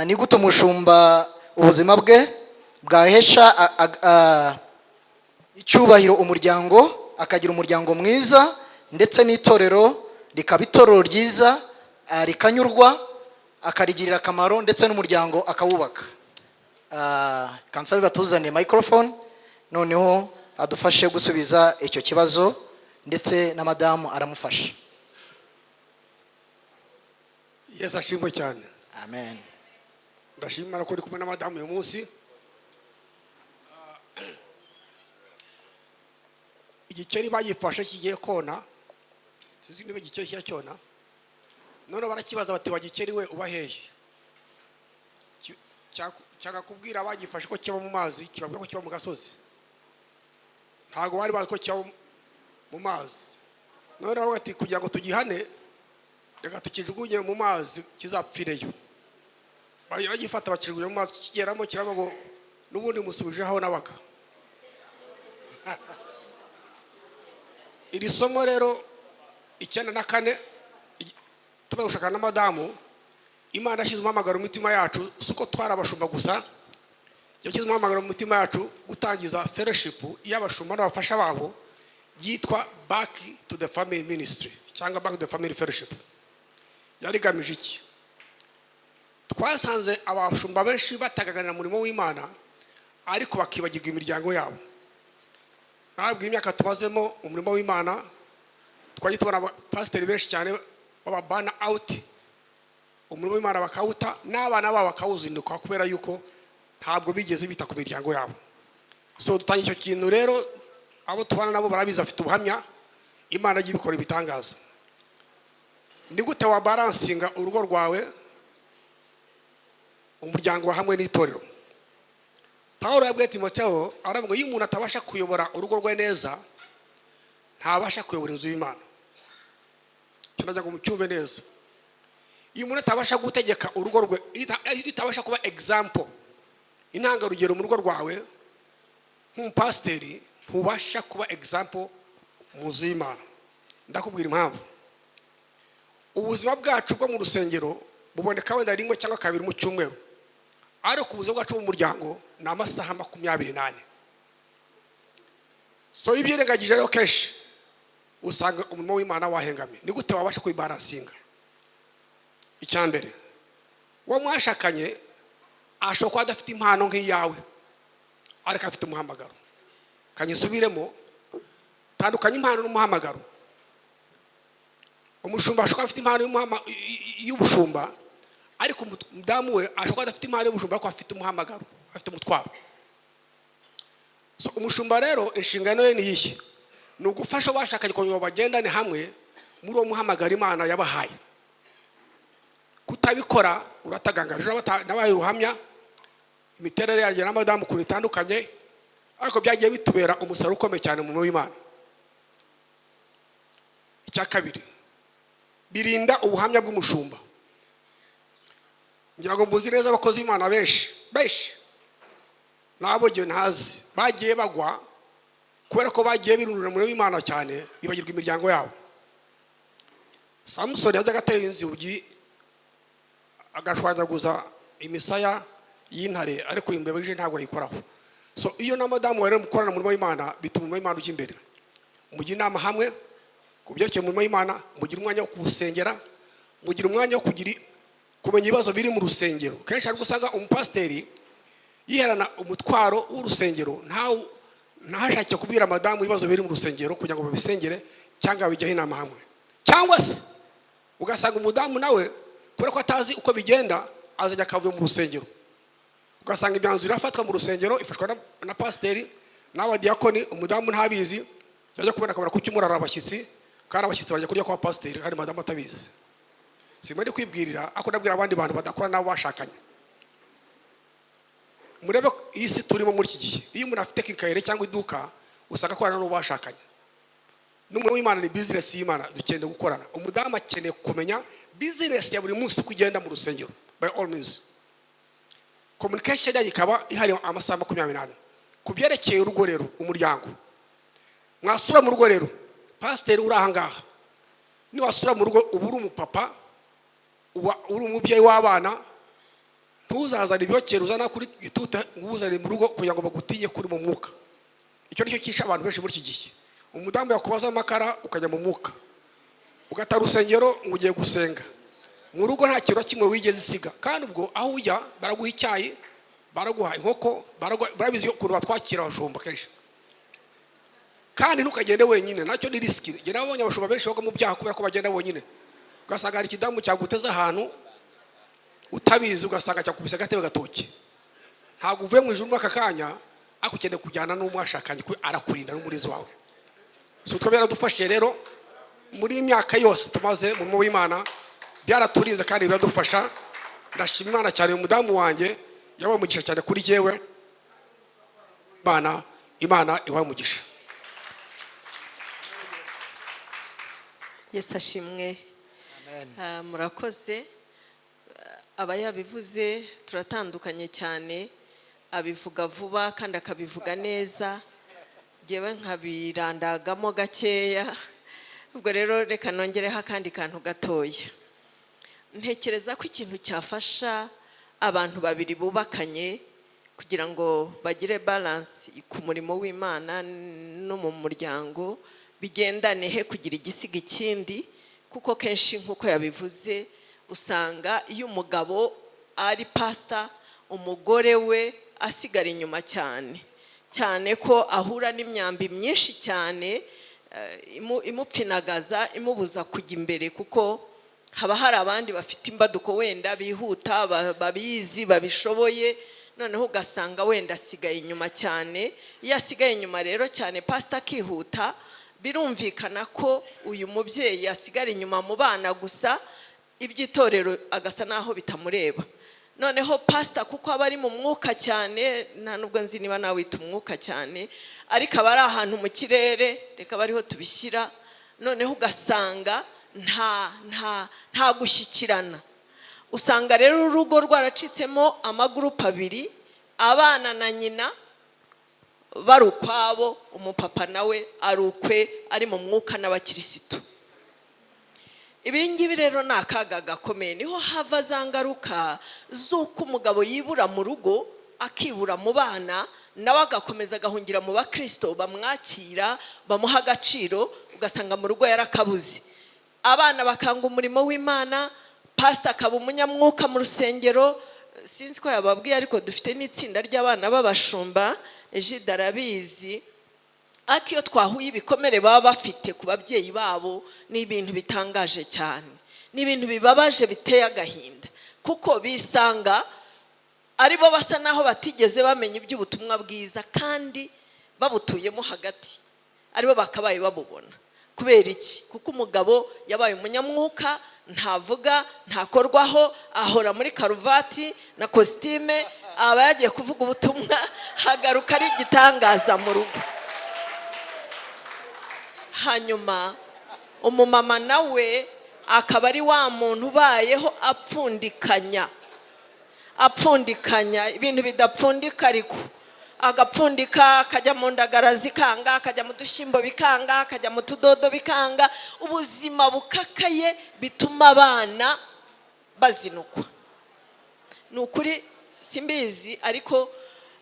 ni gute umushumba ubuzima bwe bwahesha icyubahiro umuryango, akagira umuryango mwiza ndetse n'itorero rikaba itorero ryiza, rikanyurwa, akarigirira akamaro ndetse n'umuryango akawubaka. Kansabe batuzaniye microphone noneho adufashe gusubiza icyo kibazo, ndetse na madamu aramufasha. Yesu ashimwe cyane. Amen. Ndashimira ko ndi kumwe na madamu uyu munsi. Igikeri bagifashe kigiye kona, sizi niba igikeri cyacona, none barakibaza bati wagikeri we ubaheye. Cyaka kubwira bagifashe ko kiba mu mazi, kibabwira ko kiba mu gasozi. Ntago bari bazi ko kiba mu mazi. None bati kugira ngo tugihane, reka tukijugunye mu mazi kizapfireyo. Bagifata bakijugunye mu mazi, kigeramo kiraba ngo n'ubundi musubije aho nabaga. Iri somo rero 94 tubagushaka na madamu, Imana yashyize umuhamagaro mu mitima yacu, suko twarabashumba gusa, yashyize umuhamagaro mu mitima yacu gutangiza fellowship y'abashumba n'abafasha babo yitwa Back to the Family Ministry cyangwa Back to the Family Fellowship. Yarigamije iki? Twasanze abashumba benshi batagaganira umurimo w'Imana ariko bakibagirwa imiryango yabo. Ntabwo imyaka tubazemo umurimo w'Imana twagitubona pastor benshi cyane baba burn out, umurimo w'Imana bakawuta, n'abana babo bakawuzinduka kubera yuko ntabwo bigeze bita ku miryango yabo. So dutangiye icyo kintu rero, abo tubana nabo barabiza afite ubuhamya, Imana igiye ibikora ibitangaza. Ndi gute wa balancinga urugo rwawe, umuryango wa hamwe n'itorero? Paulo yabwiye Timoteyo aravuga iyo umuntu atabasha kuyobora urugo rwe neza, ntabasha kuyobora inzu y'Imana. Kinajya ngo mucyumve neza. Iyo umuntu atabasha gutegeka urugo rwe, itabasha kuba example, intangarugero mu rugo rwawe nk'umupasiteri, ntubasha kuba example mu nzu y'Imana. Ndakubwira impamvu. Ubuzima bwacu bwo mu rusengero buboneka wenda rimwe cyangwa kabiri mu cyumweru, ariko ubuzima bwacu mu muryango ni amasaha 28. So ibyirengagije rero kenshi usanga umurimo w'Imana wahengamiye. Ni gute wabasha kuyibalansinga? Icyambere, uwo mwashakanye ashobora kuba adafite impano nk'iyawe ariko afite umuhamagaro. Kanyisubiremo, tandukanye impano n'umuhamagaro. Umushumba ashobora afite impano y'ubushumba ariko umudamu we ashobora adafite impano y'ubushumba ariko afite umuhamagaro, afite umutwaro. So umushumba rero inshingano ye ni iyi, ni ugufasha abashakanye kugira bagendane hamwe muri uwo muhamagaro Imana yabahaye. Kutabikora uratagangarije nabaye uruhamya imiterere yanjye na madamu kuri itandukanye, ariko byagiye bitubera umusaruro ukomeye cyane mu w'Imana. Icya kabiri, birinda ubuhamya bw'umushumba. Ngira ngo muzi neza abakozi b'Imana benshi nabo gihe ntazi bagiye bagwa kubera ko bagiye birundura muri w'Imana cyane, bibagirwa imiryango yabo. Samson yajyaga atera inzugi agashwanyaguza imisaya y'intare, ariko imbeba ije ntabwo ayikoraho. So iyo na madamu rero mukorana mu murimo w'Imana, bituma umurimo w'Imana ujya imbere. Mugira inama hamwe kubyerekeye umurimo w'Imana, mugira umwanya wo kuwusengera, mugira umwanya wo kumenya ibibazo biri mu rusengero. Kenshi ari gusanga umupasiteri yiherana umutwaro w'urusengero, ntashake kubwira madamu ibibazo biri mu rusengero kugira ngo babisengere cyangwa bijyaho inama hamwe. Cyangwa se ugasanga umudamu nawe kubera ko atazi uko bigenda azajya akavuye mu rusengero, ugasanga imyanzuro irafatwa mu rusengero ifashwa na pasiteri n'abadiyakoni, umudamu ntabizi, yajya kubona akabona ku cyumurara abashyitsi, kandi abashyitsi bajya kurya kwa pasiteri kandi madamu atabizi. Simari kwibwirira ako nabwira abandi bantu badakora nabo bashakanye. Murebe iyi si turimo muri iki gihe, iyo umuntu afite kinkayire cyangwa iduka usanga akorana n'uwo bashakanye. N'umurimo w'Imana ni business y'Imana, dukeneye gukorana. Umudamu akeneye kumenya business ya buri munsi kugenda mu rusengero. By all means communication yaje ikaba ihari amasaha 28. Kubyerekeye urugo rero, umuryango mwasura mu rugo rero, pasiteri uri ahangaha ni wasura mu rugo, uburi umupapa, uri umubyeyi w'abana, ntuzazana ibyokera uzana kuri gituta nguzane mu rugo kugira ngo bagutinye kuri mu mwuka. Icyo nicyo kisha abantu benshi muri iki gihe. Umudamu yakubaza amakara ukajya mu mwuka, ugatara urusengero ngo ugiye gusenga, mu rugo nta kintu kimwe wigeze isiga. Kandi ubwo aho ujya baraguha icyayi, baraguha inkoko, barabizi ukuntu batwakira abashumba kenshi. Kandi ntukagende wenyine, nacyo ni risiki. Njye nabonye abashumba benshi bagwa mu byaha kubera ko bagenda bonyine. Ugasanga hari ikidamu cyaguteza ahantu utabizi, ugasanga cyakubise agatebe gatoki. Ntabwo uvuye mu ijuru aka kanya akukeneye kujyana n'umwashakanye arakurinda n'umurizo wawe. So twabera dufashe rero muri imyaka yose tumaze mu murimo w'Imana, byaraturinze kandi biradufasha. Ndashima Imana cyane, umudamu wanjye yabaye umugisha cyane kuri jewe. Imana ibaye umugisha. Yesu ashimwe. Murakoze. Abayabivuze turatandukanye cyane, abivuga vuba kandi akabivuga neza, jewe nkabirandagamo gakeya. Ubwo rero reka nongereho akandi kantu gatoya. Ntekereza ko ikintu cyafasha abantu babiri bubakanye kugira ngo bagire balance ku murimo w'Imana no mu muryango, bigendane he kugira igisiga ikindi. Kuko kenshi nkuko yabivuze usanga iyo umugabo ari pastor, umugore we asigara inyuma cyane ko ahura n'imyambi myinshi cyane imupfinagaza, imubuza kujya imbere, kuko haba hari abandi bafite imbaduko wenda bihuta, babizi, babishoboye, noneho ugasanga wenda asigaye inyuma cyane. Iyo asigaye inyuma rero cyane pastor akihuta, birumvikana ko uyu mubyeyi asigara inyuma mu bana gusa, iby'itorero agasa naho bitamureba. Noneho pastor kuko aba ari mu mwuka cyane, nta nubwo nzi niba nawe wita umwuka cyane, ariko aba ari ahantu mu kirere, reka bariho tubishyira. Noneho ugasanga nta gushyikirana. Usanga rero urugo rwaracitsemo amagurupe abiri, abana na nyina bari ukwabo, umupapa nawe ari ukwe, ari mu mwuka n'abakirisitu. Ibingibi rero ni akaga gakomeye. Niho hava za ngaruka z'uko umugabo yibura mu rugo, akibura mu bana, nawe agakomeza agahungira mu bakristo bamwakira, bamuha agaciro, ugasanga mu rugo yarakabuze. Abana bakanga umurimo w'Imana, pastor akaba umunyamwuka mu rusengero. Sinzi ko yababwiye ariko dufite n'itsinda ry'abana b'abashumba, Ejide arabizi. Akiyo twahuye ibikomere baba bafite ku babyeyi babo, ni ibintu bitangaje cyane, ni ibintu bibabaje biteye agahinda, kuko bisanga aribo basa naho batigeze bamenya iby'ubutumwa bwiza kandi babutuyemo hagati, aribo bakabaye babubona. Kubera iki? Kuko umugabo yabaye umunyamwuka, ntavuga, ntakorwaho, ahora muri karuvati na kositime, aba yagiye kuvuga ubutumwa, hagaruka ari igitangaza mu rugo. Hanyuma umumama nawe akaba ari wa muntu ubayeho apfundikanya ibintu bidapfundika, ariko agapfundika, akajya mu ndagara zikanga, akajya mu dushyimbo bikanga, akajya mu tudodo bikanga. Ubuzima bukakaye bituma abana bazinukwa. Ni ukuri simbizi, ariko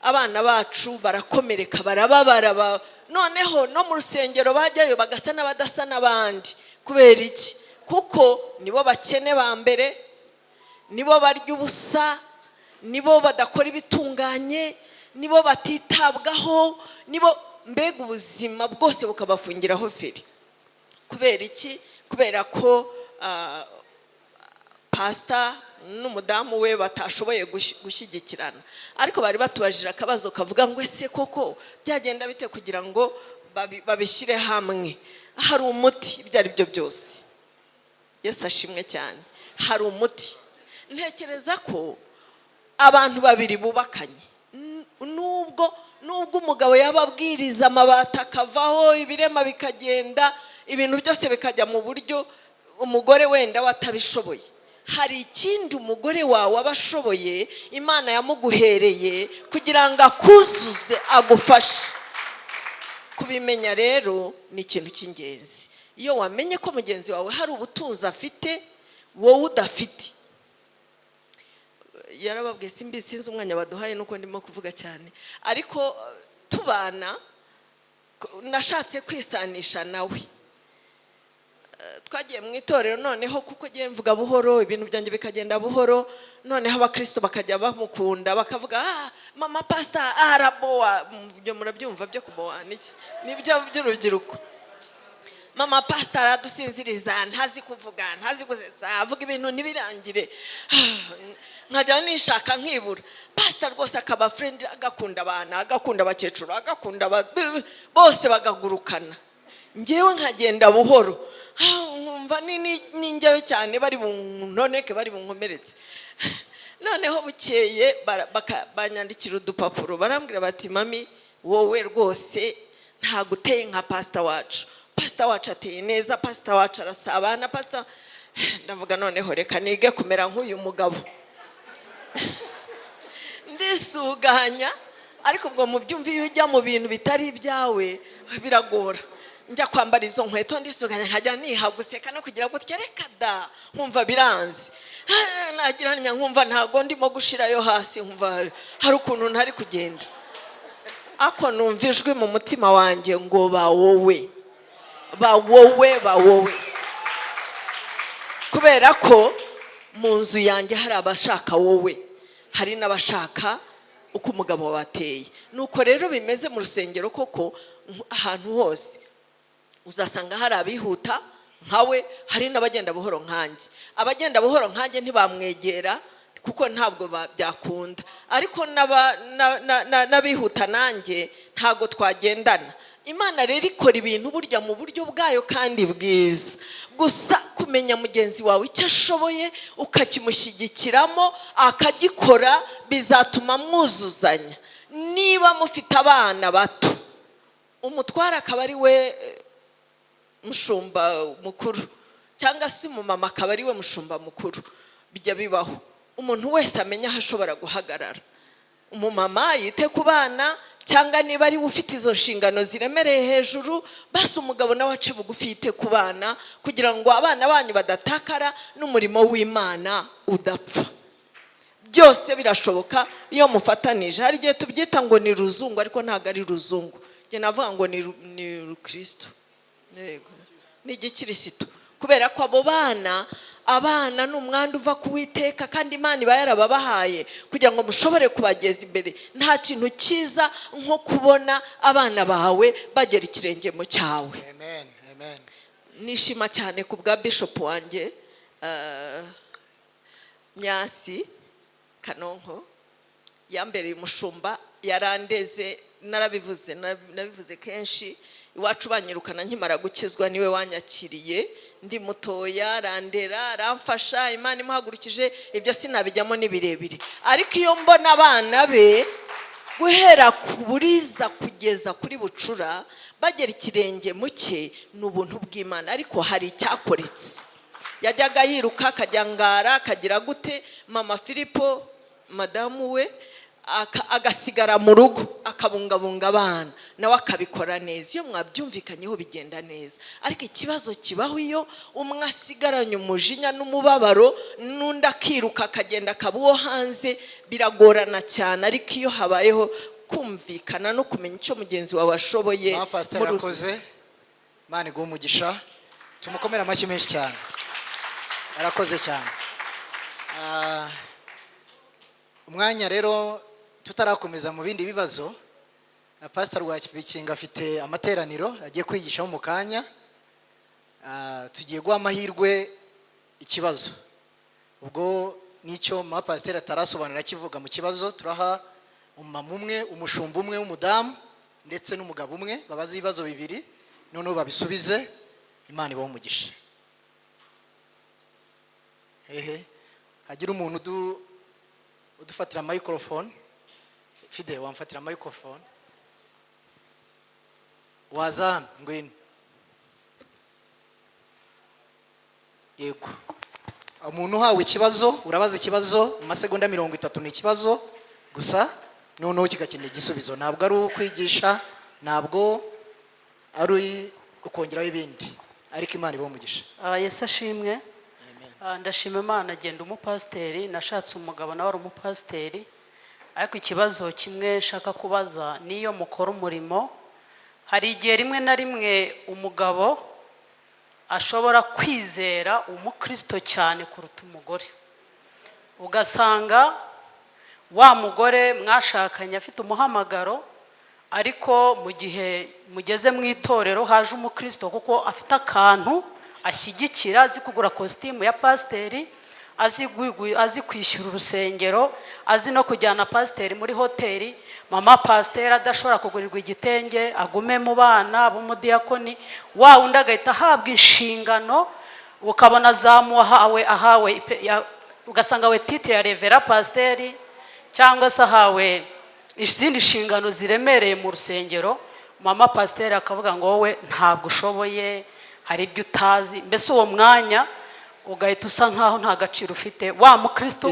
abana bacu barakomereka, barababara. Noneho no mu rusengero bajyayo bagasa n'abadasa n'abandi. Kubera iki? Kuko nibo bakene ba mbere, nibo barya ubusa, nibo badakora ibitunganye, nibo batitabwaho, nibo mbega ubuzima bwose bukabafungiraho feri. Kubera iki? Kubera ko pastor n'umudamu we batashoboye gushyigikirana. Ariko bari batubajije akabazo kavuga ngo ese koko byagenda bite kugira ngo babishyire hamwe? Hari umuti ibyo ari byo byose. Yesu ashimwe cyane. Hari umuti. Ntekereza ko abantu babiri bubakanye, nubwo umugabo yababwiriza amabati akavaho, ibirema bikagenda, ibintu byose bikajya mu buryo, umugore wenda watabishoboye, hari ikindi umugore wawe abashoboye, Imana yamuguhereye kugira ngo akuzuze, agufashe. Kubimenya rero ni ikintu cy'ingenzi. Iyo wamenye ko mugenzi wawe hari ubutunzi afite wowe udafite, yarababwiye sinzi umwanya baduhaye nuko ndimo kuvuga cyane, ariko tubana nashatse kwisanisha nawe. Twagiye mu itorero noneho kuko giye mvuga buhoro, ibintu byanjye bikagenda buhoro, noneho abakristo bakajya bamukunda bakavuga mama pastor araboa, byo murabyumva byo kuboa nibyo by'urubyiruko. Mama pastor aradusinziriza, ntazi kuvuga, ntazi gusetsa, avuga ibintu nibirangire. Nkajya nishaka nkibura. Pastor rwose akaba friend, agakunda abana, agakunda abakecuru, agakunda bose bagagurukana. Ngewe nkagenda buhoro, nkumva ninjyewe cyane bari buntoneke, bari bunkomeretse. Noneho bukeye banyandikira udupapuro barambwira bati mami wowe rwose ntaguteye nka pastor wacu. Pastor wacu ateye neza, pastor wacu arasabana, pastor. Ndavuga noneho reka nige kumera nk'uyu mugabo. Ndisuganya, ariko ubwo mu byumva iyo ujya mu bintu bitari ibyawe biragora. Njya kwambara izo nkweto ndisuganya, nkajya nihaguseka no kugira gutya, reka da nkumva biranze. Nagiranya nkumva ntago ndimo gushirayo hasi, nkumva hari ukuntu ntari kugenda. Ako numva ijwi mu mutima wanjye ngo ba wowe kubera ko mu nzu yanjye hari abashaka wowe, hari n'abashaka uko umugabo wateye. Nuko rero bimeze mu rusengero koko, ahantu hose uzasanga hari abihuta nkawe, hari n'abagenda buhoro nkanjye. Abagenda buhoro nkanjye ntibamwegera kuko ntabwo byakunda, ariko n'abihuta nanjye ntago twagendana. Imana rero ikora ibintu burya mu buryo bwayo kandi bwiza. Gusa kumenya mugenzi wawe icyo ashoboye ukakimushyigikiramo akagikora bizatuma mwuzuzanya. Niba mufite abana bato, umutwara akaba ari we mushumba mukuru, cyangwa se umumama akaba ari we mushumba mukuru, bijya bibaho. Umuntu wese amenya aho ashobora guhagarara. Umumama yite ku bana, cyangwa niba ari ufite izo nshingano ziremereye hejuru, basi umugabo nawe ace bugufi yite ku bana, kugira ngo abana banyu badatakara n'umurimo w'Imana udapfa. Byose birashoboka iyo mufatanije. Hari igihe tubyita ngo ni ruzungu, ariko ntabwo ari ruzungu. Njye navuga ngo ni rukristo, ni igikristo, kubera ko abo abana n'umwanda uva kuwiteka, kandi Imana iba yarababahaye kugira ngo mushobore kubageza imbere. Nta kintu cyiza nko kubona abana bawe bagera ikirenge mu cyawe. Amen, amen. Nishima cyane ku bwa bishop wanjye Nyasi Kanonko, yambereye umushumba, yarandeze. Narabivuze kenshi, iwacu banyirukana nkimara gukizwa niwe wanyakiriye ndi mutoya, arandera, aramfasha, Imana imuhagurukije. Ibyo sinabijyamo ni birebire, ariko iyo mbona abana be guhera ku Buriza kugeza kuri Bucura bagera ikirenge mu cye, ni ubuntu bw'Imana. Ariko hari icyakoretse, yajyaga yiruka akajyangara akagira gute, mama Filipo madamu we agasigara mu rugo akabungabunga abana, nawe akabikora neza. Iyo mwabyumvikanyeho bigenda neza. Ariko ikibazo kibaho iyo umwe asigaranye umujinya n'umubabaro, n'undi akiruka akagenda akaba uwo hanze, biragorana cyane. Ariko iyo habayeho kumvikana no kumenya icyo mugenzi wawe ashoboye, murakoze. Imana iguhe umugisha, tumukomere amashyi menshi cyane. Arakoze cyane. Umwanya rero tutarakomeza mu bindi bibazo, Pastor Rwakibikinga afite amateraniro agiye kwigishamo mu kanya. Tugiye guha amahirwe ikibazo, ubwo nicyo pastor atarasobanura kivuga mu kibazo. Turaha umumama umwe, umushumba umwe w'umudamu ndetse n'umugabo umwe babaza ibibazo bibiri, noneho babisubize. Imana ibahe umugisha. Hagira umuntu udufatira microphone. Fide, wamfatira microphone. Wazana ngwino. Yego. Umuntu hawe ikibazo, urabaza ikibazo mu masegonda 30 ni ikibazo gusa, noneho kigakeneye igisubizo. Ntabwo ari ukwigisha, ntabwo ari ukongeraho ibindi. Ariko Imana ibahe umugisha. Yesu ashimwe. ndashima Imana agenda umupasiteri, nashatse umugabo nawe ari umupasiteri, ariko ikibazo kimwe nshaka kubaza niyo mukora umurimo, hari igihe rimwe na rimwe umugabo ashobora kwizera umukristo cyane kuruta umugore, ugasanga wa mugore mwashakanye afite umuhamagaro, ariko mu gihe mugeze mu itorero haje umukristo kuko afite akantu ashyigikira, azi kugura kositimu ya pasiteri, azi kwishyura urusengero, azi no kujyana pasiteri muri hoteli, mama pasiteri adashobora kugurirwa igitenge agume mu bana b'umudiyakoni, wa undi agahita ahabwa inshingano, ukabona ahawe ugasanga we titire ya revera pasiteri, cyangwa se ahawe izindi nshingano ziremereye mu rusengero, mama pasiteri akavuga ngo wowe ntabwo ushoboye, hari ibyo utazi, mbese uwo mwanya ugahita usa nkaho nta gaciro ufite. Wa mukristo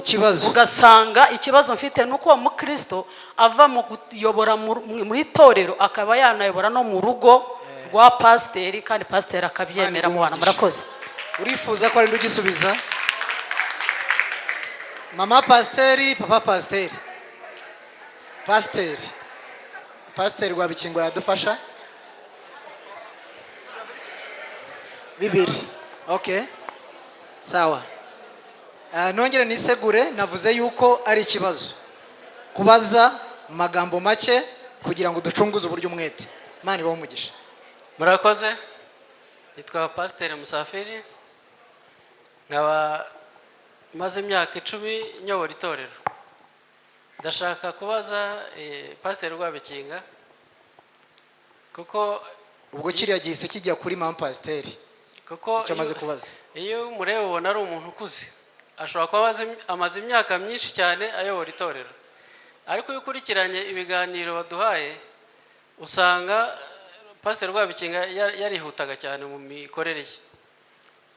ugasanga ikibazo mfite nuko uwo mukristo ava mu kuyobora muri itorero akaba yanayobora no mu rugo rwa pasiteri, kandi pasiteri akabyemera mu bana. Murakoze. Urifuza ko ari ndugisubiza? Mama pasiteri, papa pasiteri. Pasiteri Rwabikingo yadufasha bibiri. Okay, sawa. Nongere nisegure, navuze yuko ari ikibazo kubaza mu magambo make kugira ngo ducunguze uburyo umwete. Imana ibahe umugisha. Murakoze. Nitwa Pasiteri Musafiri, nkaba maze imyaka 10 nyobora itorero. Ndashaka kubaza Pasiteri Rwabikinga, kuko ubwo kiriya gihise kijya kuri mama pasiteri, kuko icyo amaze kubaza, iyo murebe ubona ari umuntu ukuze, ashobora kuba amaze imyaka myinshi cyane ayobora itorero, ariko iyo ukurikiranye ibiganiro baduhaye usanga Pasiteri Rwabikinga yarihutaga cyane mu mikorere ye,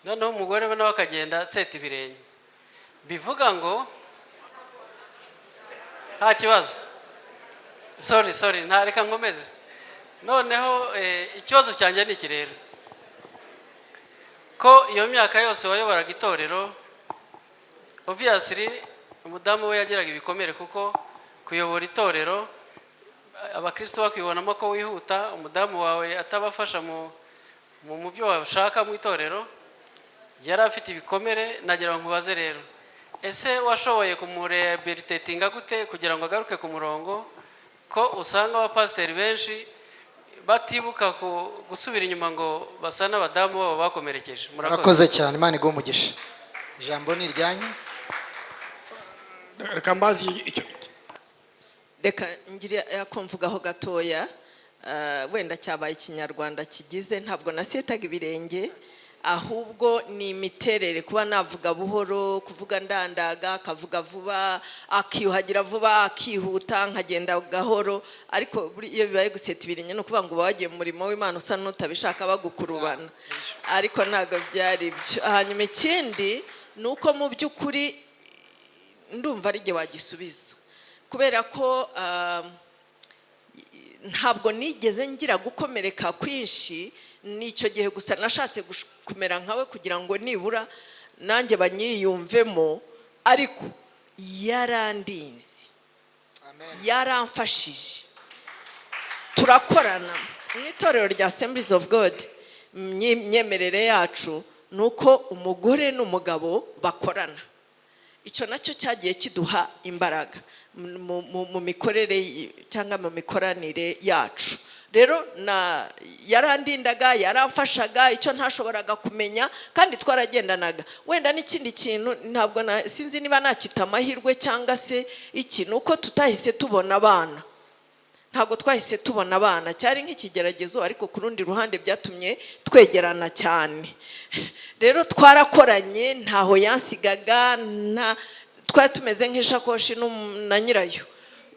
noneho umugore we nawe akagenda tseta ibirenge. Bivuga ngo nta kibazo, sorry ntareka nkomeze. Noneho ikibazo cyanjye ni iki rero, ko iyo myaka yose wayoboraga itorero, obviously umudamu we yagiraga ibikomere, kuko kuyobora itorero abakristo bakwibonamo ko wihuta, umudamu wawe atabafasha mu byo bashaka mu itorero, yari afite ibikomere. Nagira ngo nkubaze rero, ese washoboye kumurehabilitatinga gute kugira ngo agaruke ku murongo, ko usanga abapasiteri benshi batibuka gusubira inyuma ngo basa n'abadamu babo bakomerekeje? Murakoze cyane, Imana iguhe umugisha. Ijambo ni iryanyu. Reka mbazi icyo, reka ngire yakumvugaho gatoya. Wenda cyabaye ikinyarwanda kigize, ntabwo nasetaga ibirenge, ahubwo ni imiterere, kuba navuga buhoro, kuvuga ndandaga, akavuga vuba, akiyuhagira vuba, akihuta, nkagenda gahoro. Ariko iyo bibaye guseta ibirenge no kuvuga ngo bagiye mu murimo w'Imana usa n'utabishaka bagukurubana, ariko ntago byari byo. Hanyuma ikindi nuko mu by'ukuri ndumva ari gihe wagisubiza, kubera ko ntabwo nigeze ngira gukomereka kwinshi. Nicyo gihe gusa nashatse kumera nkawe kugira ngo nibura nanjye banyiyumvemo, ariko yarandinze, yaramfashije. Turakorana mu itorero rya Assemblies of God. Imyemerere yacu nuko umugore n'umugabo bakorana, icyo nacyo cyagiye kiduha imbaraga mu mikorere cyangwa mu mikoranire yacu. Rero yarandindaga, yaramfashaga icyo ntashoboraga kumenya, kandi twaragendanaga. Wenda n'ikindi kintu ntabwo sinzi niba nakita amahirwe cyangwa se iki, nuko tutahise tubona abana. Ntabwo twahise tubona abana, cyari nk'ikigeragezo, ariko ku rundi ruhande byatumye twegerana cyane. Rero twarakoranye, ntaho yansigaga, twari tumeze nk'ishakoshi na nyirayo.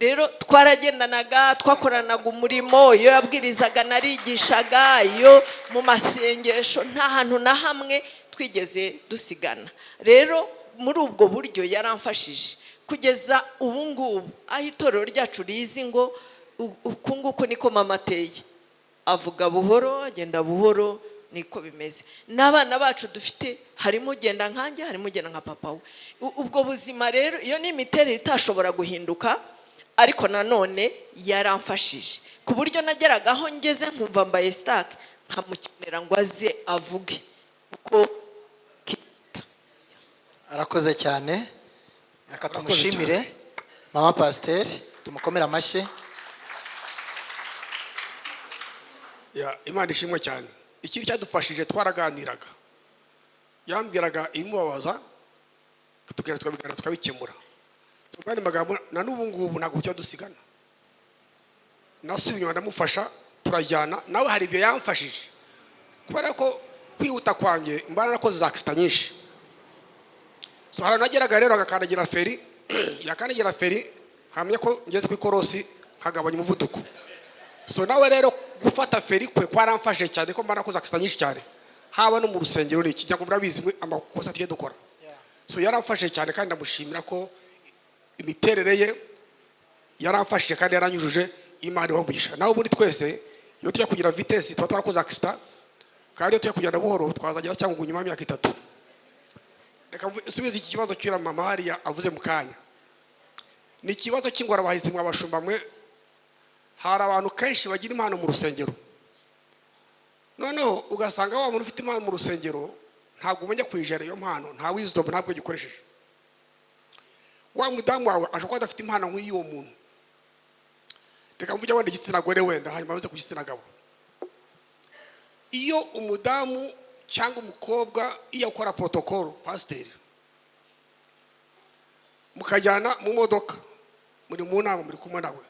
Rero twaragendanaga, twakoranaga umurimo. Iyo yabwirizaga narigishaga, iyo mu masengesho, nta hantu na hamwe twigeze dusigana. Rero muri ubwo buryo yaramfashije kugeza ubu ngubu, aho itorero ryacu rizi ngo uku nguku niko mama ateye, avuga buhoro, agenda buhoro, niko bimeze. N'abana bacu dufite harimo ugenda nkanjye, harimo ugenda nka papa we. Ubwo buzima rero iyo ni imiterere itashobora guhinduka, ariko nanone yaramfashije ku buryo nageragaho ngeze nkumva mbaye stuck, nkamukenera ngo aze avuge uko. Arakoze cyane, reka tumushimire mama pasiteri, tumukomere amashyi. Imana ishimwe cyane. Ikindi cyadufashije, twaraganiraga, yambwiraga imubabaza, tukabiganira tukabikemura. Kandi magambo na n'ubu ngubu ntabwo cyo dusigana. Nasubiye ndamufasha, turajyana, nawe hari ibyo yamfashije. Kubera ko kwihuta kwanjye mbana nakoze za accident nyinshi. So haranageraga rero agakandagira feri, yakandagira feri, hamya ko ngeze ku ikorosi hagabanya umuvuduko. So nawe rero gufata feri kwe kwaramfashe cyane ko mbana nakoze accident nyinshi cyane. Haba no mu rusengero n'iki cyangwa murabizi amakosa tugiye dukora. So yaramfashe cyane kandi ndamushimira ko imiterere ye yaramfashije kandi yaranyujuje. Imana ibamugisha. Nawe muri twese iyo tujya kugira vitesse tuba twarakoze accident, kandi iyo tujya kugenda buhoro twazagira cyangwa kunyuma y'imyaka 3. Reka nsubize iki kibazo cy'ira mama hariya avuze mu kanya. Ni ikibazo cy'ingwara bahise mwa bashumba mwe. Hari abantu kenshi bagira impano mu rusengero, noneho ugasanga wa muntu ufite impano mu rusengero ntabwo umenya kwijera iyo mpano, nta wisdom ntabwo gikoresheje. Wa mudamu wawe ashobora adafite impano nk'iyo muntu. Reka mvuge wenda igitsina gore wenda hanyuma baze ku gitsina gabo. Iyo umudamu cyangwa umukobwa iyo akora protocol pasiteri, mukajyana mu modoka, muri mu nama muri kumwe nawe,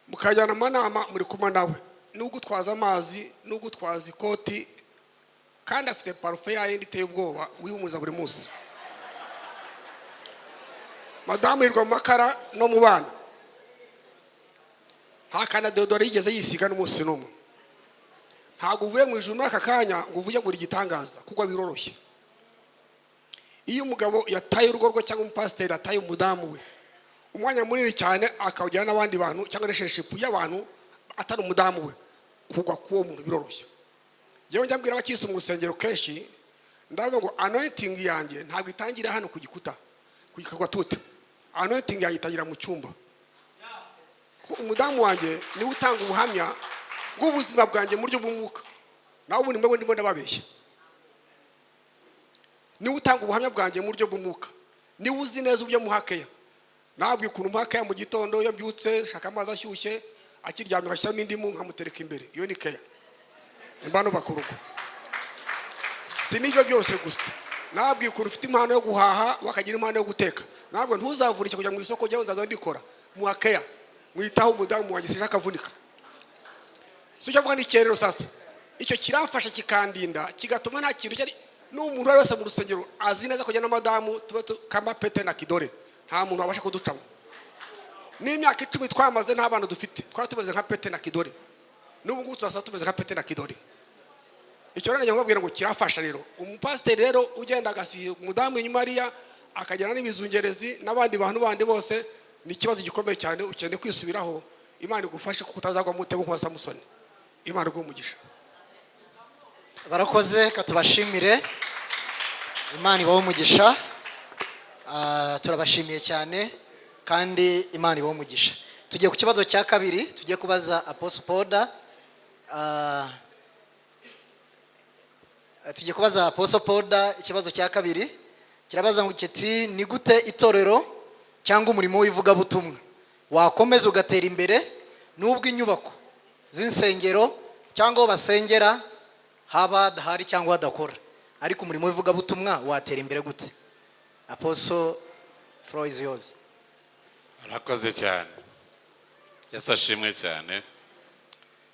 mukajyana amanama muri kumwe nawe, n'ugutwaza amazi n'ugutwaza ikoti, kandi afite parufe yayindi iteye ubwoba wihumuza buri munsi. Madamu yirwa mu makara no mu bana, hakana deodore yigeze yisiga n'umunsi n'umwe. Ntabwo uvuye mu ijuru n'aka kanya ngo uvuye gura igitangaza kuko biroroshye. Iyo umugabo yataye urugo rwe cyangwa umupasiteri ataye umudamu we, umwanya munini cyane akawujyana n'abandi bantu cyangwa relationship y'abantu atari umudamu we, kugwa kuwo muntu biroroshye. Yewe njya mbwira abakirisitu mu rusengero kenshi, ndavuga ngo anointing yanjye ntabwo itangira hano ku gikuta kugikagwa tute, anointing yanjye itangira mu cyumba. Umudamu wanjye ni utanga ubuhamya bw'ubuzima bwanjye mu buryo bw'umwuka. Nawe ubu nimwe ndimo ndababeshya. Ni utanga ubuhamya bwanjye mu buryo bw'umwuka. Ni uzi neza ubyo muhakeya. Nabwi ukuntu muhakeya mu gitondo yabyutse shaka amazi ashyushye, akiryamira cyangwa indimu nkamutereka imbere. Iyo ni keya. Imbano bakurugo. Si nibyo byose gusa. Nabwi ukuntu ufite impano yo guhaha bakagira impano yo guteka. Nabwo ntuzavurike kujya mu isoko jya nzaza ndikora. Muhakeya. Mwitaho umudamu wanjye sishaka vunika. So cyavuga ni cyerero sasa. Icyo kiramfasha kikandinda kigatuma nta kintu cyari n'umuntu wese mu rusengero azi neza kujya n'amadamu tube kama pete na kidore, nta muntu wabasha kuducamo. N'imyaka 10 twamaze nta bantu dufite, twari tumeze nka pete na kidore. N'ubu ngubu turasa tumeze nka pete na kidore. Icyo rero nyangabwira ngo kirafasha rero. Umupasiteri rero ugenda agasiye umudamu inyuma ariya akajyana n'ibizungerezi n'abandi bantu bandi bose, ni ikibazo gikomeye cyane. Ukeneye kwisubiraho, Imana igufashe kuko utazagwa mu mutego kwa Samusoni. Imana igumugisha. Barakoze, katubashimire. Imana ibaho umugisha. Turabashimiye cyane kandi Imana ibaho umugisha. Tugiye ku kibazo cya kabiri, tugiye kubaza Apostle Poda. Tugiye kubaza Apostle Poda ikibazo cya kabiri. Kirabaza ngo kiti ni gute itorero cyangwa umurimo w'ivugabutumwa wakomeza ugatera imbere n'ubwo inyubako z'insengero cyangwa basengera haba dahari cyangwa badakora, ariko umurimo w'ivugabutumwa watera imbere gute? Apostle, floor is yours. Arakoze cyane. Yasashimwe cyane.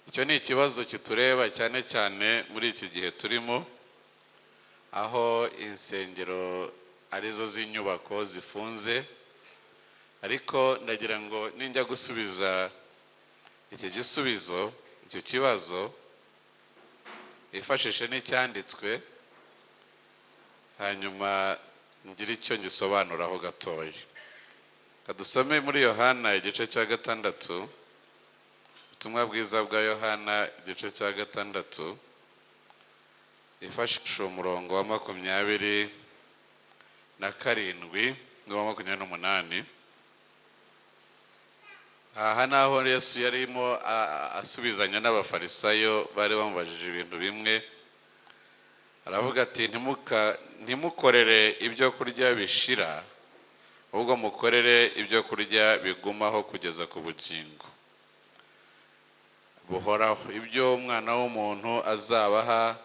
Icyo ni ikibazo kitureba cyane cyane muri iki gihe turimo, aho insengero arizo z'inyubako zifunze. Ariko ndagira ngo ninjya gusubiza iki gisubizo, icyo kibazo ifashishe n'icyanditswe, hanyuma ngira icyo ngisobanuraho gatoya. Kadusome muri Yohana igice cya 6, ubutumwa bwiza bwa Yohana igice cya 6 ifashisha umurongo wa 27 n'uwa 28. Aha naho Yesu yarimo asubizanya n'abafarisayo bari bamubajije ibintu bimwe. Aravuga ati ntimukorere ibyo kurya bishira, ahubwo mukorere ibyo kurya bigumaho kugeza ku bugingo buhoraho, ibyo umwana w'umuntu azabaha,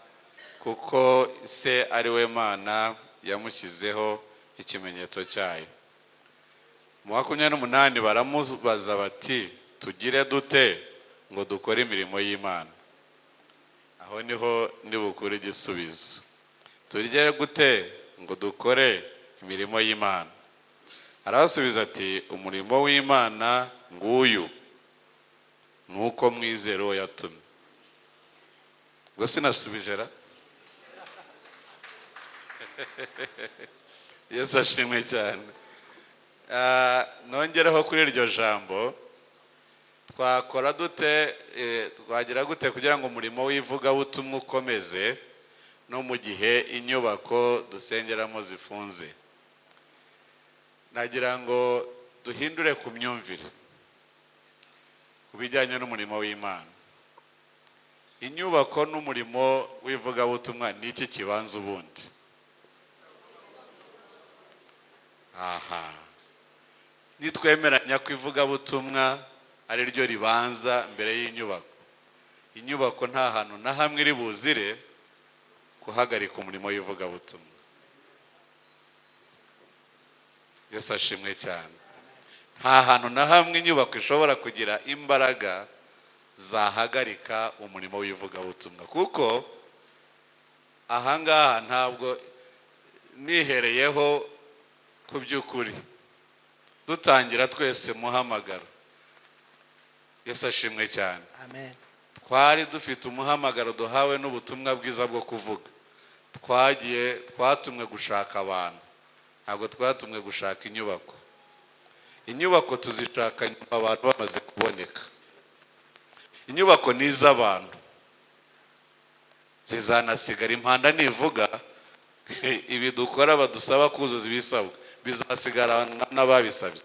kuko se ari we Mana yamushyizeho ikimenyetso cyayo. Mu 28 baramubaza bati tugire dute ngo dukore imirimo y'Imana? Aho niho ndibukura igisubizo. Tugire gute ngo dukore imirimo y'Imana? Arabasubiza ati umurimo w'Imana nguyu, nuko mwizera uwo yatumye. Ubwo sinasubije ra? Yesu ashimwe cyane. Nongereho kuri iryo jambo, twakora dute, twagira gute kugira ngo umurimo w'ivugabutumwa ukomeze no mu gihe inyubako dusengeramo zifunze? Nagira ngo duhindure ku myumvire ku bijyanye n'umurimo w'Imana. Inyubako n'umurimo w'ivugabutumwa ni iki kibanza ubundi? Aha, nitwemeranya ko ivugabutumwa ari ryo ribanza mbere y'inyubako, inyubako nta hantu na hamwe iri buzire guhagarika umurimo w'ivugabutumwa. Yesu ashimwe cyane. Nta hantu na hamwe inyubako ishobora kugira imbaraga zahagarika umurimo w'ivugabutumwa, kuko ahangaha ntabwo nihereyeho ku by'ukuri dutangira twese muhamagaro. Yesu ashimwe cyane. Amen. Twari dufite umuhamagaro duhawe n'ubutumwa bwiza bwo kuvuga. Twatumwe gushaka abantu, ntabwo twatumwe gushaka inyubako. Inyubako tuzishaka nyuma abantu bamaze kuboneka. Inyubako ni iz'abantu, zizanasigara. Impanda nivuga ibi dukora badusaba kuzuza ibisabwa, bizasigara n'ababisabye.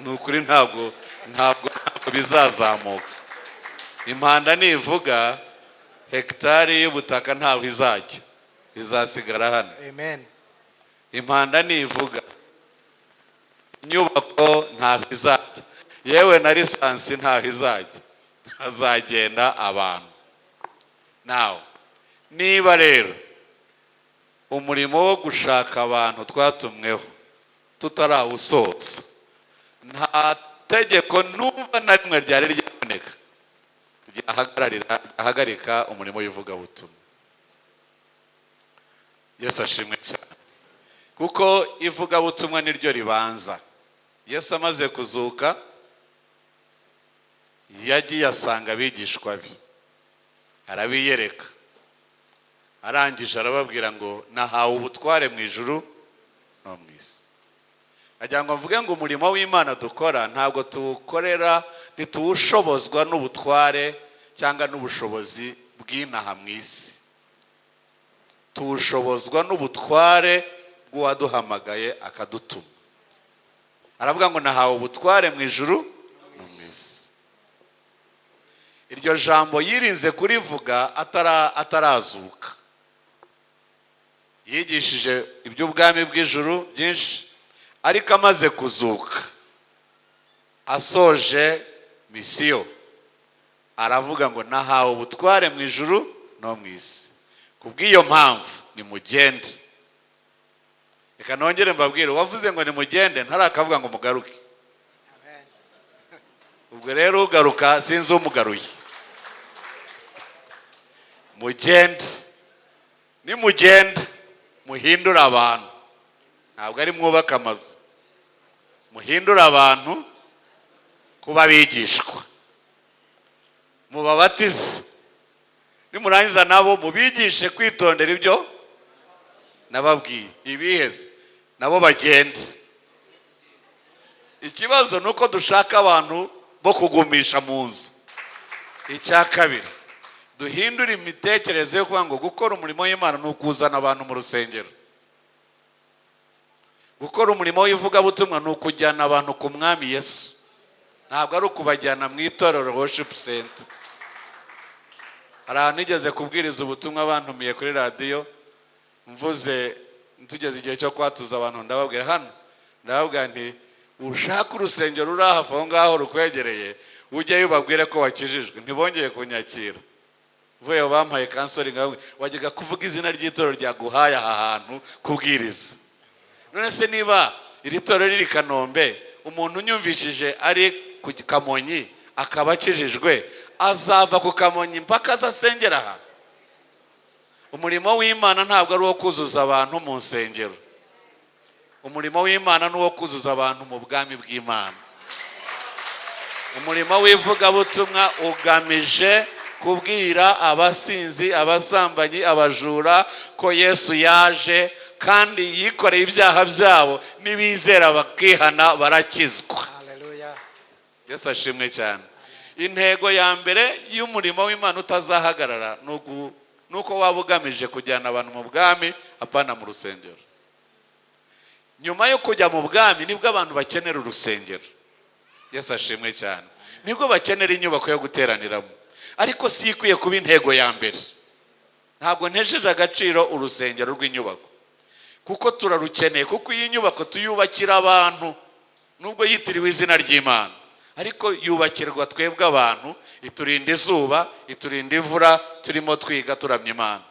Nukuri ntabwo bizazamuka. Impanda nivuga hegitari y'ubutaka ntaho izajya, izasigara hano. Amen. Impanda nivuga inyubako ntaho izajya, yewe na lisansi ntaho izajya, hazagenda abantu. Nawe niba rero umurimo wo gushaka abantu twatumweho tutarawusoza, nta tegeko numva na rimwe ryari ryaboneka ryahagarika umurimo w'ivugabutumwa. Yesu ashimwe cyane. Kuko ivugabutumwa niryo ribanza. Yesu amaze kuzuka yagiye asanga abigishwa be, arabiyereka, arangije arababwira ngo nahawe ubutware mu ijuru no mu isi. Agira ngo mvuge ngo umurimo w'Imana dukora ntabwo tuwukorera, ntituwushobozwa n'ubutware cyangwa n'ubushobozi bw'inaha mu isi. Tuwushobozwa n'ubutware bw'uwaduhamagaye akadutuma. Aravuga ngo nahawe ubutware mu ijuru no mu isi. Iryo jambo yirinze kurivuga atarazuka. Yigishije iby'ubwami bw'ijuru byinshi, ariko amaze kuzuka, asoje misiyo, aravuga ngo nahawe ubutware mu ijuru no mu isi. Kubw'iyo mpamvu nimugende. Reka nongere mbabwire, wavuze ngo nimugende ntarakavuga ngo mugaruke. Ubwo rero ugaruka sinzi umugaruye. Mugende. Nimugende muhindura abantu, ntabwo ari mwubaka amazu. Muhindura abantu kuba bigishwa, mubabatize, nimurangiza nabo mubigishe kwitondera ibyo nababwiye. Ibiheze nabo bagende. Ikibazo nuko dushaka abantu bo kugumisha mu nzu. Icya kabiri, duhindure imitekerereze yo kuvuga ngo gukora umurimo w'Imana ni ukuzana abantu mu rusengero. Gukora umurimo w'ivugabutumwa ni ukujyana abantu ku mwami Yesu, ntabwo ari ukubajyana mu itorero worship center. Hari ahantu nigeze kubwiriza ubutumwa bantumiye kuri radiyo, mvuze tugeze igihe cyo kwatuza abantu, ndababwira nti ushaka urusengero ruri hafi aho ngaho rukwegereye ujyayo ubabwire ko wakijijwe. Ntibongeye kunyakira, vuye bampaye kansori ngaho wajyaga kuvuga izina ry'itorero ryaguhaye aha hantu kubwiriza. None se niba iri torero riri Kanombe, umuntu unyumvishije ari ku Kamonyi akaba akijijwe, azava ku Kamonyi mpaka azasengera aha? Umurimo w'Imana ntabwo ari uwo kuzuza abantu mu nsengero. Umurimo w'Imana ni uwo kuzuza abantu mu bwami bw'Imana. Umurimo w'ivugabutumwa ugamije kubwira abasinzi, abasambanyi, abajura ko Yesu yaje kandi yikoreye ibyaha byabo, nibizera bakihana barakizwa. Haleluya. Yesu ashimwe cyane. Intego ya mbere y'umurimo w'Imana utazahagarara nuko waba ugamije kujyana abantu mu bwami, apana mu rusengero. Nyuma yo kujya mu bwami nibwo abantu bakenera urusengero. Yesu ashimwe cyane. Nibwo bakenera inyubako yo guteraniramo, ariko si ikwiye kuba intego ya mbere. Ntabwo ntejeje agaciro urusengero rw'inyubako, kuko turarukeneye, kuko iyi nyubako tuyubakira abantu, nubwo yitiriwe izina ry'Imana, ariko yubakirwa twebwe abantu, iturinda izuba, iturinda imvura, turimo twiga turamya Imana.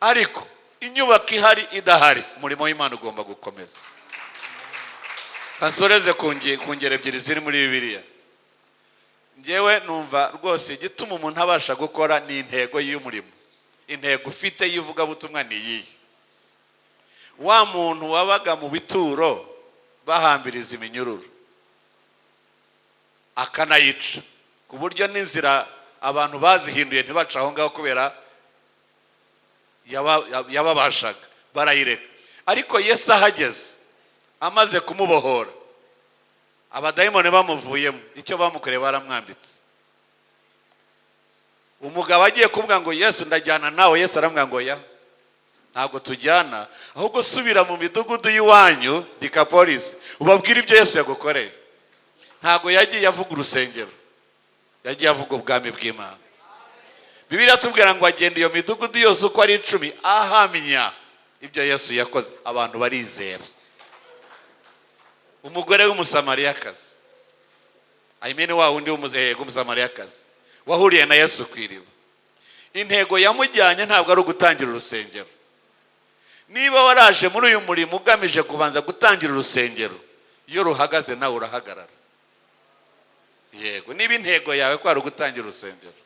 Ariko inyubako ihari idahari, umurimo w'Imana ugomba gukomeza. Kansoreze ku ngero ebyiri ziri muri Bibiliya. Njyewe numva rwose igituma umuntu abasha gukora ni intego y'umurimo. Intego ufite y'ivugabutumwa ni iyi. Wa muntu wabaga mu bituro bahambiriza iminyururu akanayica, ku buryo n'inzira abantu bazihinduye ntibaca aho ngaho kubera yababashaga, barayireka. Ariko Yesu ahageze, amaze kumubohora, abadayimoni bamuvuyemo, icyo bamukoreye baramwambitse. Umugabo agiye kuvuga ngo Yesu ndajyana nawe, Yesu aramubwira ngo ya, ntabwo tujyana, ahubwo subira mu midugudu y'iwanyu Dikapolisi ubabwire ibyo Yesu yagukoreye. Ntabwo yagiye avuga urusengero, yagiye avuga ubwami bw'Imana. Bibiliya tubwira ngo agenda iyo midugudu yose uko ari 10 ahamya ibyo Yesu yakoze, abantu barizera. Umugore w'umusamariyakazi, wa wundi w'umusamariyakazi wahuriye na Yesu ku iriba, intego yamujyanye ntabwo ari ugutangira urusengero. Niba waraje muri uyu murimo ugamije kubanza gutangira urusengero, iyo ruhagaze nawe urahagarara. Yego, niba intego yawe ko ari ugutangira urusengero,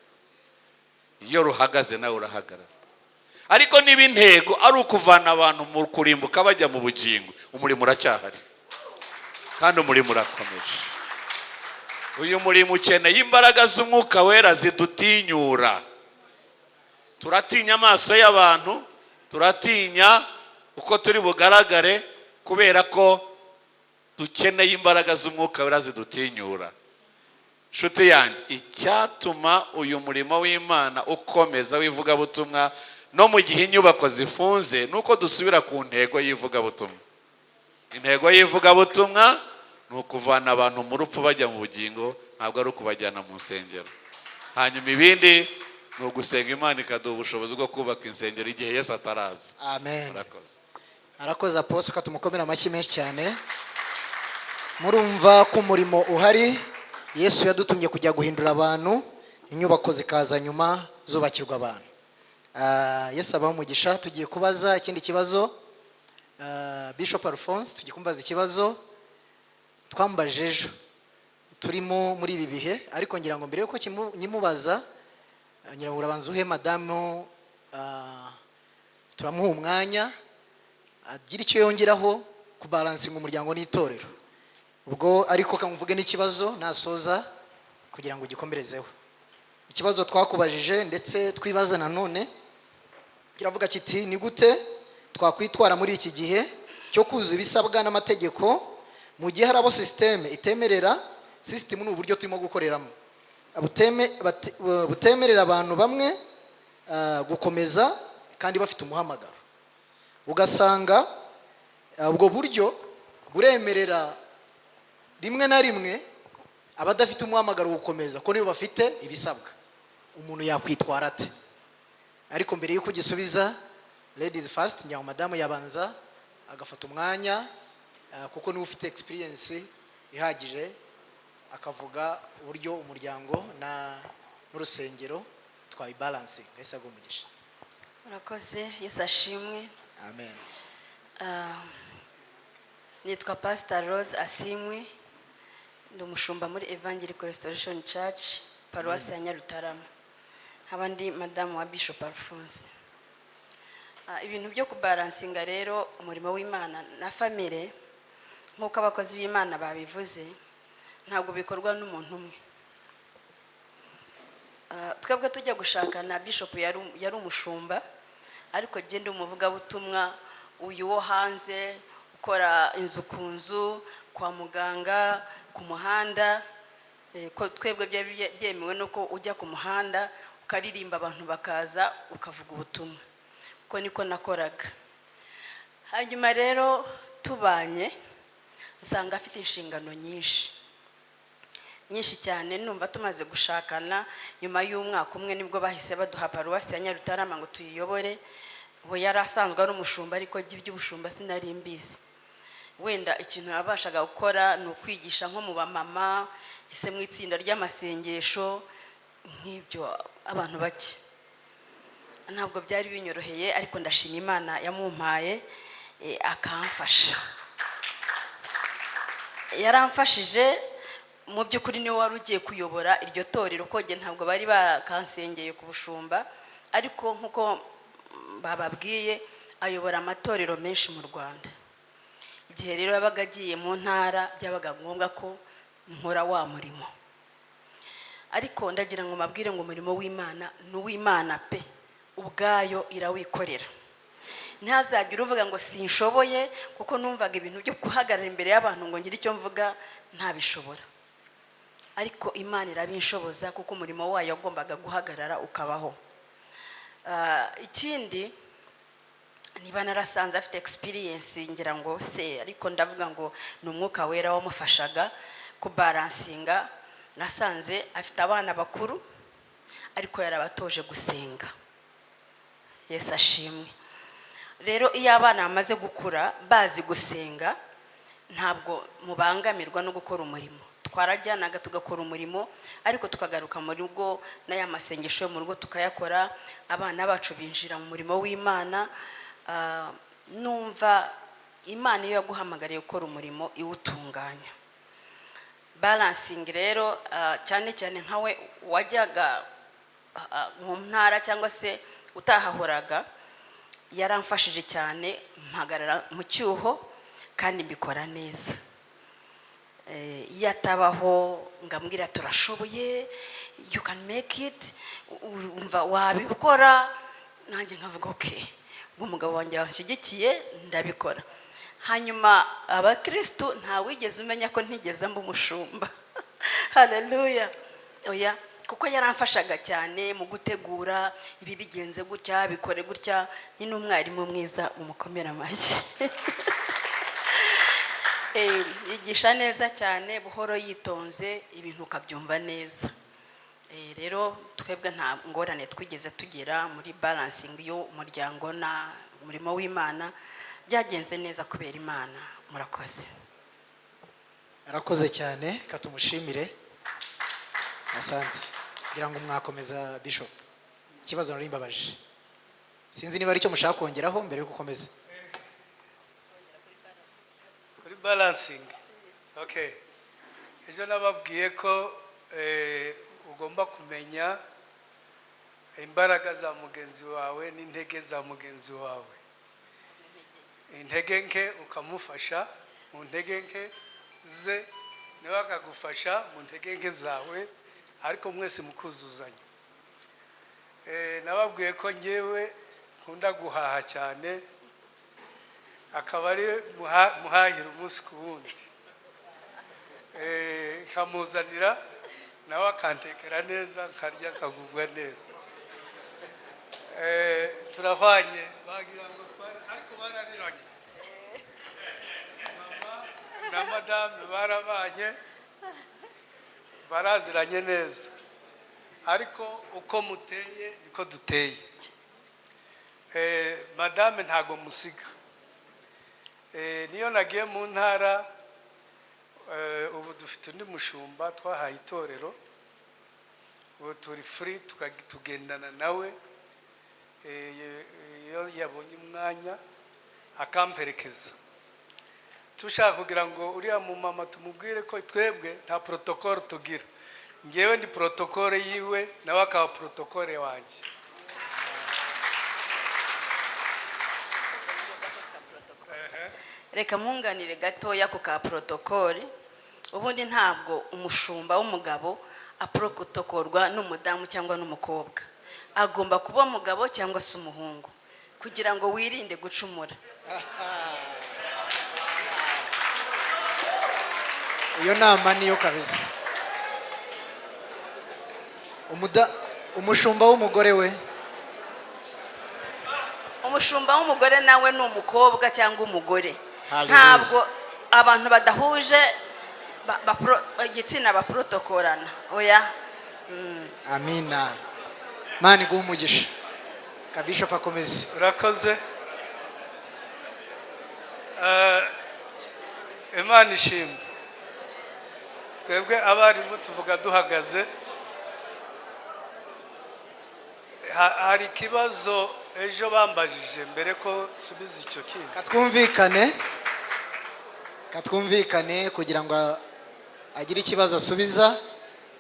iyo ruhagaze nawe urahagarara. Ariko niba intego ari ukuvana abantu mu kurimbuka bajya mu bugingo, umurimo uracyahari kandi umurimo urakomeje. Uyu murimo ukeneye imbaraga z'Umwuka Wera zidutinyura. Turatinya amaso y'abantu, turatinya uko turi bugaragare, kubera ko dukeneye imbaraga z'Umwuka Wera zidutinyura. Nshuti yanjye, icyatuma uyu murimo w'Imana ukomeza w'ivugabutumwa no mu gihe inyubako zifunze, nuko dusubira ku ntego y'ivugabutumwa. Intego y'ivugabutumwa ni ukuvana abantu mu rupfu bajya mu bugingo, ntabwo ari ukubajyana mu nsengero. Hanyuma ibindi ni ugusenga Imana ikaduha ubushobozi bwo kubaka insengero igihe Yesu ataraza. Amen. Arakoze Apostle, katumukomera amashyi menshi cyane. Murumva ko umurimo uhari. Yesu yadutumye kujya guhindura abantu, inyubako zikaza nyuma zubakirwa abantu. Yesu abaho umugisha. Tugiye kubaza ikindi kibazo. Bishop Alphonse, tugiye kumbaza ikibazo twambaje ejo turimo muri ibi bihe, ariko ngira ngo mbere yuko nyimubaza, ngira ngo urabanza uhe madamu turamuha umwanya agira icyo yongeraho kubalansinga umuryango n'itorero. Ubwo ariko kamuvuge n'ikibazo nasoza kugira ngo ugikomerezeho. Ikibazo twakubajije ndetse twibaza nanone kiravuga kiti ni gute twakwitwara muri iki gihe cyo kuzuza ibisabwa n'amategeko mu gihe harabo system itemerera. System ni uburyo turimo gukoreramo butemerera abantu bamwe gukomeza kandi bafite umuhamagaro. Ugasanga ubwo buryo buremerera rimwe na rimwe abadafite umuhamagaro gukomeza, ko nibo bafite ibisabwa. Umuntu yakwitwara ate? Ariko mbere yuko gisubiza, ladies first, njya madamu yabanza agafata umwanya, kuko niwe ufite experience ihagije, akavuga uburyo umuryango n'urusengero twabibalance. Ese agumugisha. Murakoze, Yesu ashimwe. Amen. Nitwa Pastor Rose Asimwe, ndi umushumba muri Evangelical Restoration Church, Paruwasi ya Nyarutarama. Nkaba ndi madamu wa Bishop Alphonse. Ibintu byo kubalansinga rero umurimo w'Imana na family, nk'uko abakozi b'Imana babivuze, ntabwo bikorwa n'umuntu umwe. Twebwe tujya gushakana, Bishop yari umushumba, ariko genda umuvuga butumwa uyu wo hanze ukora inzu ku nzu, kwa muganga, ku muhanda. Ko twebwe byemewe nuko ujya ku muhanda ukaririmba abantu bakaza ukavuga ubutumwa. Ko niko nakoraga. Hanyuma rero tubanye nsanga afite inshingano nyinshi cyane. Numva tumaze gushakana, nyuma y'umwaka umwe nibwo bahise baduha Paruwasi ya Nyarutarama ngo tuyiyobore. Bo yari asanzwe ari umushumba, ariko iby'ubushumba sinari mbizi. Wenda ikintu yabashaga gukora ni ukwigisha nko mu bamama, ese mu itsinda ry'amasengesho nk'ibyo, abantu bake. Ntabwo byari binyoroheye, ariko ndashima Imana yamumpaye akamfasha. Yaramfashije mu by'ukuri, niwe wari ugiye kuyobora iryo torero, ko nge ntabwo bari bakansengeye ku bushumba, ariko nk'uko bababwiye ayobora amatorero menshi mu Rwanda. Igihe rero yabaga agiye mu ntara, byabaga ngombwa ko nkora wa murimo. Ariko ndagira ngo mabwire ngo umurimo w'Imana ni uw'Imana pe, ubwayo irawikorera. Ntazagire uvuga ngo sinshoboye, kuko numvaga ibintu byo guhagarara imbere y'abantu ngo ngire icyo mvuga ntabishobora. Ariko Imana irabinshoboza, kuko umurimo wayo wagombaga guhagarara ukabaho. Ikindi, niba narasanze afite experience ngira ngo se, ariko ndavuga ngo ni umwuka wera wamufashaga kubalansinga. Nasanze afite abana bakuru, ariko yarabatoje gusenga. Yesu ashimwe. Rero iyo abana bamaze gukura bazi gusenga, ntabwo mubangamirwa no gukora umurimo. Twarajyanaga tugakora umurimo, ariko tukagaruka mu rugo n'aya masengesho yo mu rugo tukayakora. Abana bacu binjira mu murimo w'Imana. Numva Imana iyo yaguhamagariye gukora umurimo iwutunganya. Balancing rero, cyane cyane nkawe wajyaga mu ntara cyangwa se utahahoraga, yaramfashije cyane. Mpagarara mu cyuho kandi mbikora neza. Iyo atabaho ngambwira turashoboye, you can make it, umva wabikora, nanjye nkavuga okay, umugabo wanjye wanshyigikiye ndabikora. Hanyuma abakristo nta wigeze umenya ko ntigeze mba umushumba. Haleluya. Oya, kuko yaramfashaga cyane mu gutegura ibi bigenze gutya, bikore gutya. Ni n'umwarimu mwiza, umukomera amashyi. Yigisha neza cyane, buhoro yitonze, ibintu ukabyumva neza. Rero twebwe nta ngorane twigeze tugira muri balancing y'umuryango na umurimo w'Imana. Byagenze neza kubera Imana. Murakoze. Arakoze cyane, katumushimire. Asante. Ngira ngo mwakomeza Bishop. Ikibazo nari mbabaje, sinzi niba ari cyo mushaka kongeraho mbere yo gukomeza. Kuri balancing, okay. Ejo nababwiye ko ugomba kumenya imbaraga za mugenzi wawe n'intege za mugenzi wawe. Intege nke ukamufasha mu ntege nke ze, nawe akagufasha mu ntege nke zawe, ariko mwese mukuzuzanya. Nababwiye ko ngewe nkunda guhaha cyane, akaba ari muhahira umunsi ku wundi. Nkamuzanira nawe akantekera neza, nkarya nkagubwa neza. turahwanye bagira ngo ariko barariranye mama na madame barabanye baraziranye neza ariko uko muteye niko duteye. Madame ntago musiga, niyo nagiye mu ntara ubu dufite undi mushumba twahaye itorero, ubu turi free tugendana nawe iyo yabonye umwanya akamperekeza, tushaka kugira ngo uriya mu mama tumubwire ko twebwe nta protocole tugira, ngewe ndi protocole yiwe nawe akaba protocole wanjye. reka munganire gatoya ku ka protocole. Ubundi ntabwo umushumba w'umugabo aprotokorwa n'umudamu cyangwa n'umukobwa, agomba kuba umugabo cyangwa se umuhungu kugira ngo wirinde gucumura. iyo nama niyo kabisa. umushumba w'umugore we, umushumba w'umugore nawe ni umukobwa cyangwa umugore. Hallelujah. Ntabwo abantu badahuje igitsina baprotokorana, oya. amina. mani guha umugisha. Kabishop akomeze. Urakoze. Imana ishimwe. Twebwe abarimu tuvuga duhagaze. Hari ikibazo ejo bambajije mbere ko subiza icyo kintu. Katwumvikane kugira ngo agire ikibazo asubiza,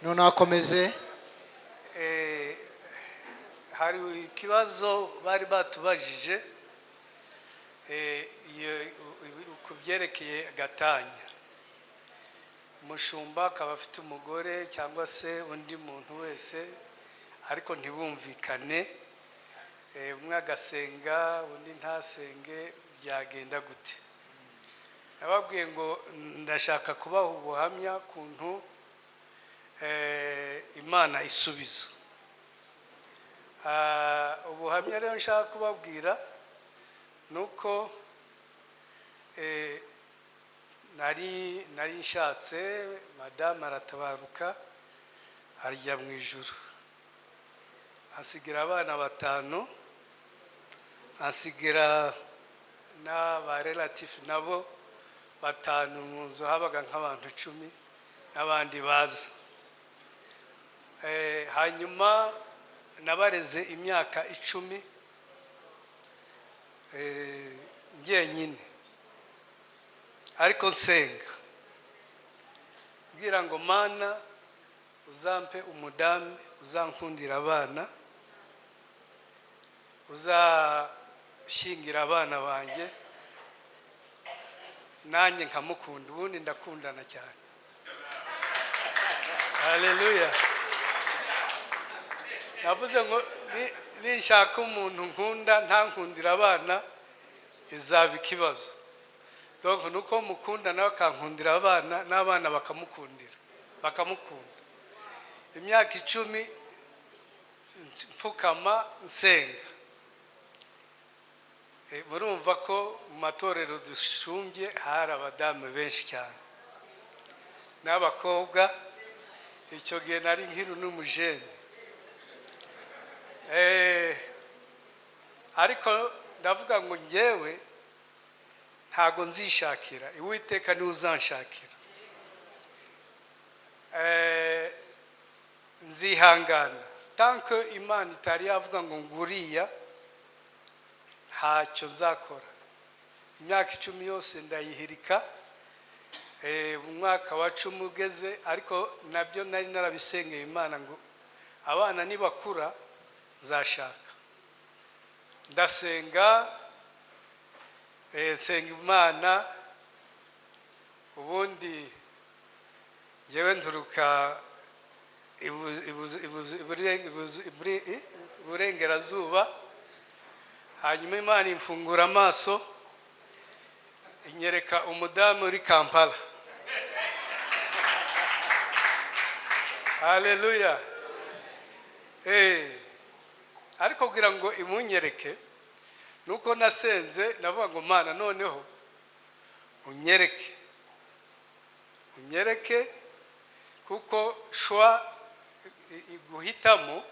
noneho akomeze. Hari ikibazo bari batubajije ku byerekeye gatanya. Umushumba akaba afite umugore cyangwa se undi muntu wese ariko ntibumvikane, umwe agasenga undi ntasenge, byagenda gute? Nababwiye ngo ndashaka kubaha ubuhamya kuntu Imana isubiza. Ubuhamya rero nshaka kubabwira nuko nari nshatse, madame aratabaruka arya mu ijuru, asigira abana 5, asigira n'aba relative nabo 5 mu nzu, habaga nk'abantu 10 n'abandi baza. Hanyuma nabareze imyaka 10 njyenyine, ariko nsenga mbwira ngo Mana uzampe umudamu uzankundira abana, uzashingira abana banjye nanjye nkamukunda, ubundi ndakundana cyane. Haleluya. Navuze ngo ninshaka umuntu nkunda ntankundira abana izaba ikibazo. Donc nuko mukunda nawe akankundira abana n'abana bakamukunda. Imyaka 10 mfukama nsenga. Murumva ko mu matorero dushumbye hari abadamu benshi cyane n'abakobwa. Icyo gihe nari nkiru n'umujene, ariko ndavuga ngo ngewe ntago nzishakira, Uwiteka ni uzanshakira. Nzihangana tanko Imana itari yavuga ngo nguriya ntacyo nzakora. Imyaka 10 yose ndayihirika. Umwaka wa 10 ugeze, ariko nabyo nari narabisengeye Imana ngo abana nibakura nzashaka. Ndasenga, senga Imana, ubundi yewe nturuka iburengerazuba. Hanyuma Imana imfungura amaso inyereka umudamu uri Kampala. Haleluya. ariko kugira ngo imunyereke nuko nasenze navuga ngo Mana noneho unyereke kuko shwa guhitamo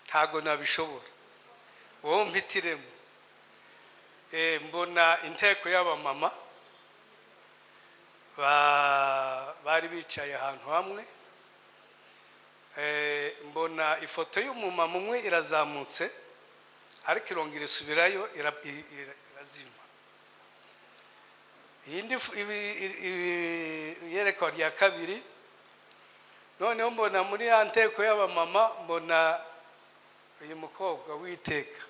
ntago nabishobora wowe mpitiremo. Mbona inteko y'abamama bari bicaye ahantu hamwe, mbona ifoto y'umumama umwe irazamutse ariko irongera isubirayo irazima. Iyindi yerekwa rya kabiri, noneho mbona muri ya nteko y'abamama mbona uyu mukobwa w'iteka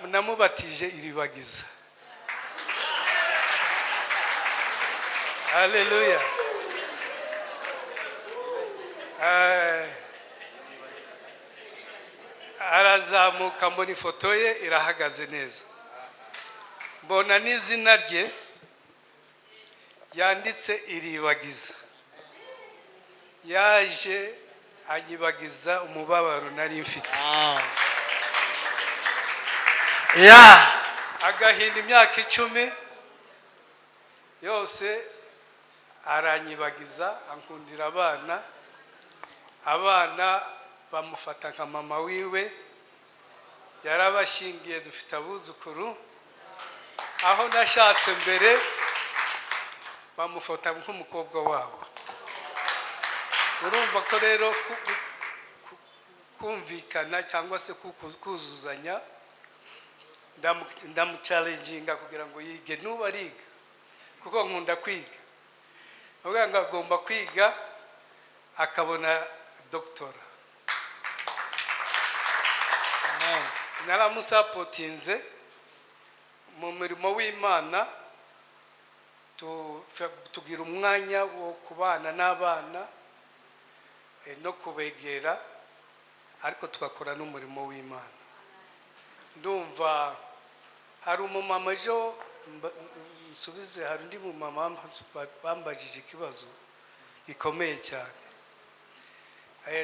namubatije iribagiza. Haleluya. Arazamuka mbona ifoto ye irahagaze neza, mbona n'izina rye yanditse iribagiza. Yaje anyibagiza umubabaro nari mfite, agahinda imyaka 10 yose aranyibagiza, ankundira abana bamufata nka mama wiwe, yarabashingiye dufite abuzukuru, aho nashatse mbere bamufata nk'umukobwa wabo. Urumva ko rero kumvikana cyangwa se kuzuzanya, ndamuchallenginga kugira ngo yige. Nuba ariga kuko nkunda kwiga, uvuga ngo agomba kwiga akabona doctora. Naramusapotinze mu mirimo w'Imana, tugira umwanya wo kubana n'abana no kubegera, ariko tugakora n'umurimo w'Imana. Ndumva hari umumama ejo nsubize, hari undi mumama bambajije ikibazo gikomeye cyane,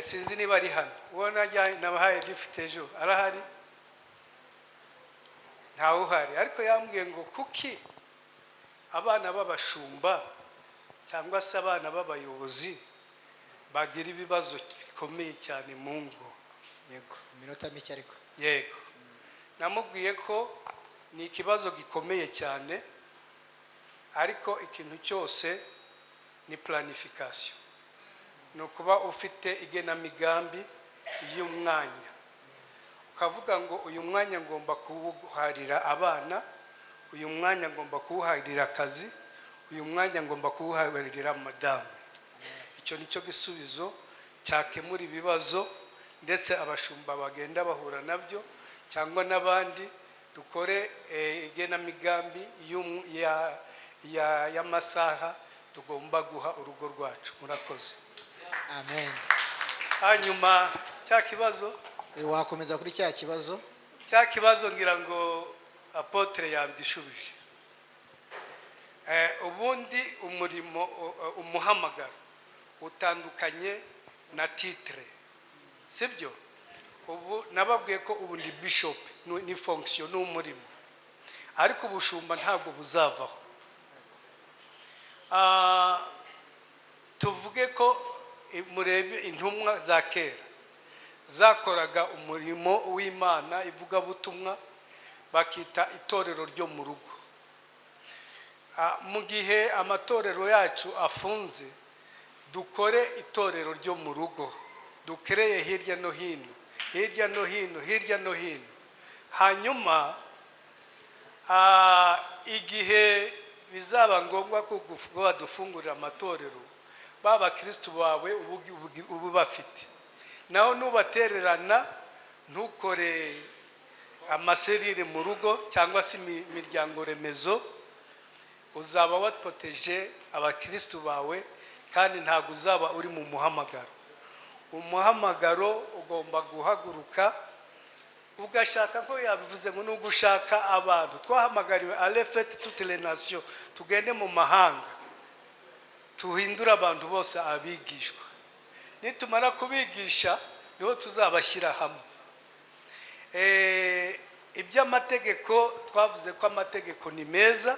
sinzi niba ari hano. Uwo nabahaye gift ejo arahari? Ntawe uhari, ariko yambwiye ngo kuki abana b'abashumba cyangwa se abana b'abayobozi bagira ibibazo bikomeye cyane mu ngo. Yego, iminota mike ariko. Yego, namubwiye ko ni ikibazo gikomeye cyane, ariko ikintu cyose ni planification. No kuba ufite igenamigambi y'umwanya, ukavuga ngo uyu mwanya ngomba kuwuharira abana, uyu mwanya ngomba kuwuharira akazi, uyu mwanya ngomba kuwuharira madamu. Icyo nicyo gisubizo cyakemura ibibazo, ndetse abashumba bagenda bahura nabyo cyangwa n'abandi. Dukore igenamigambi y'amasaha tugomba guha urugo rwacu. Murakoze. Amen. Hanyuma cya kibazo, wakomeza kuri cya kibazo. Cya kibazo ngira ngo apotre yabishubije. Ubundi umurimo umuhamagaro utandukanye na titre, sibyo? Ubu nababwiye ko ubundi bishop ni fonction n'umurimo, ariko ubushumba ntabwo buzavaho. Tuvuge ko murebe intumwa za kera zakoraga umurimo w'Imana, ivuga butumwa, bakita itorero ryo mu rugo. Mu gihe amatorero yacu afunze, dukore itorero ryo mu rugo, dukereye hirya no hino. Hanyuma igihe bizaba ngombwa ko badufungurira amatorero, baba Kristo bawe ubu bafite, naho nubatererana ntukore amaserire mu rugo cyangwa se imiryango remezo, uzaba wapoteje abakristo bawe, kandi ntabwo uzaba uri mu muhamagaro. Umuhamagaro ugomba guhaguruka ugashaka, ko yabivuze ngo nugushaka abantu. Twahamagariwe alefet toutes les nations, tugende mu mahanga tuhindura abantu bose abigishwa. Nitumara kubigisha niho tuzabashyira hamwe. iby'amategeko twavuze ko amategeko ni meza,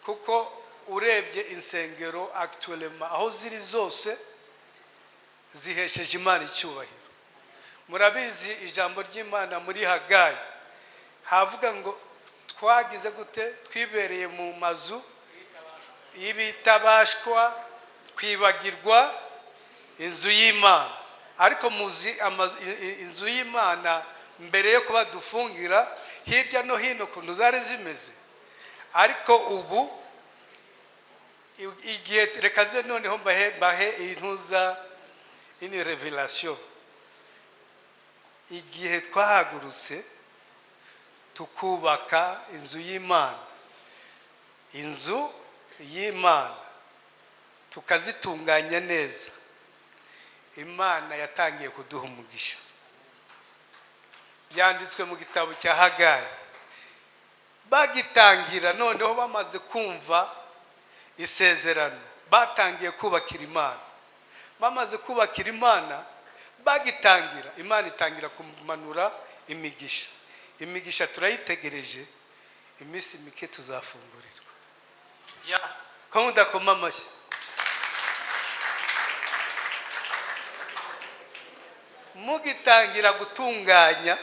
kuko urebye insengero actuellement aho ziri zose zihesheje Imana icyubahiro. Murabizi ijambo ry'Imana muri Hagayi havuga ngo twagize gute, twibereye mu mazu y'ibitabashwa, twibagirwa inzu y'Imana. Ariko muzi inzu y'Imana mbere yo kuba dufungira hirya no hino kuntu zari zimeze. Ariko ubu igihe reka ze noneho mbahe intuza ini revelation. Igihe twahagurutse tukubaka inzu y'Imana, inzu y'Imana tukazitunganya neza, Imana yatangiye kuduha umugisha. Byanditswe mu gitabo cya Hagayi. Bagitangira noneho bamaze kumva isezerano, batangiye kubakira Imana. Bamaze kubakira Imana, bagitangira, Imana itangira kumanura imigisha. Imigisha turayitegereje, iminsi mike tuzafungurirwa. Ko mudakoma amashyi. Mugitangira gutunganya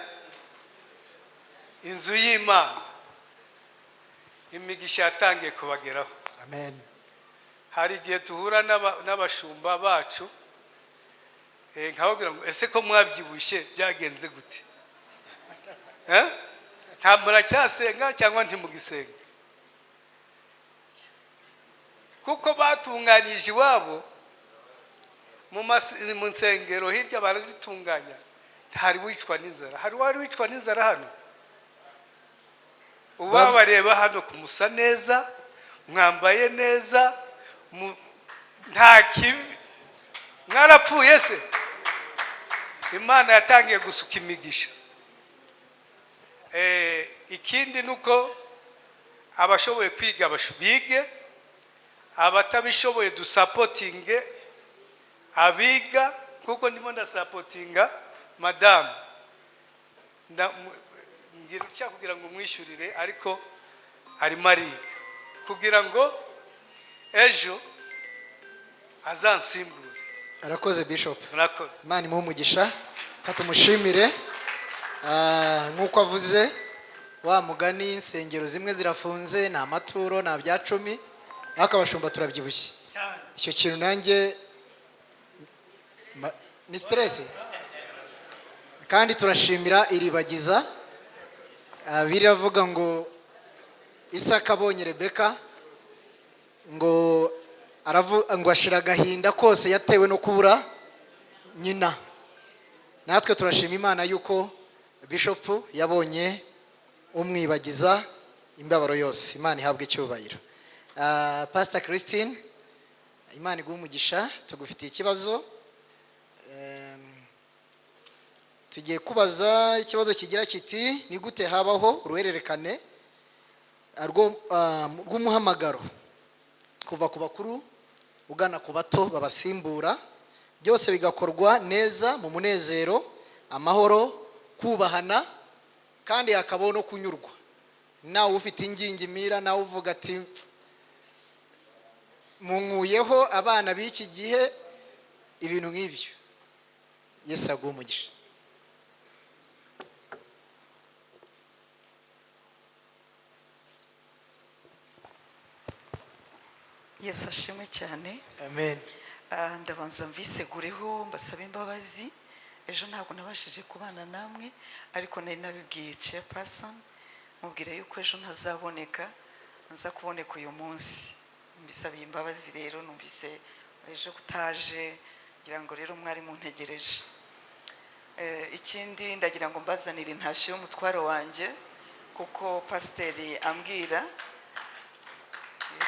inzu y'Imana, imigisha yatangiye kubageraho. Amen. Hari igihe tuhura n'abashumba bacu, nkababwira ngo ese ko mwabyibushye byagenze gute? Nta muracyasenga cyangwa ntimugisenga? Kuko batunganije iwabo mu nsengero hirya barazitunganya, ntari wicwa n'inzara. Hari wari wicwa n'inzara hano? Ubabareba hano kumusa neza, mwambaye neza, nta kibi, mwarapfuye se? Imana yatangiye gusuka imigisha. Ikindi nuko abashoboye kwiga bige, abatabishoboye dusapotinge abiga, kuko ndimo ndasapotinga madamu. Ngira kugira ngo mwishyurire, ariko arimo ariga kugira ngo ejo azansimbure. Arakoze Bishop. Murakoze. Imana imuhe umugisha, katumushimire. Nk'uko avuze, wa mugani insengero zimwe zirafunze, nta maturo, nta byacumi, ariko abashumba turabyibushye. Icyo kintu nanjye ni stress. Kandi turashimira iribagiza. Biravuga ngo Isaka abonye Rebeka ngo ashira agahinda kose yatewe no kubura nyina. Natwe turashima Imana yuko Bishop yabonye umwibagiza imbabaro yose. Imana ihabwe icyubahiro. Pastor Christine, Imana iguhe umugisha, tugufitiye ikibazo. Tugiye kubaza ikibazo kigira kiti, ni gute habaho uruhererekane rw'umuhamagaro kuva ku bakuru ugana ku bato babasimbura, byose bigakorwa neza mu munezero, amahoro, kubahana, kandi hakabaho no kunyurwa. Nawe ufite ingingimira, nawe uvuga ati munkuyeho abana b'iki gihe ibintu nk'ibyo. Yesu aguhe umugisha. Yesu ashimwe cyane. Amen. Ndabanza mbisegureho mbasaba imbabazi. Ejo ntabwo nabashije kubana namwe, ariko nari nabibwiye chairperson, mubwira yuko ejo ntazaboneka, nza kuboneka uyu munsi. Mbisabiye imbabazi rero, numvise ejo kutaje, ngira ngo rero mwari muntegereje. Ikindi ndagira ngo mbazanire intashyo y'umutwaro wanjye, kuko pasiteri ambwira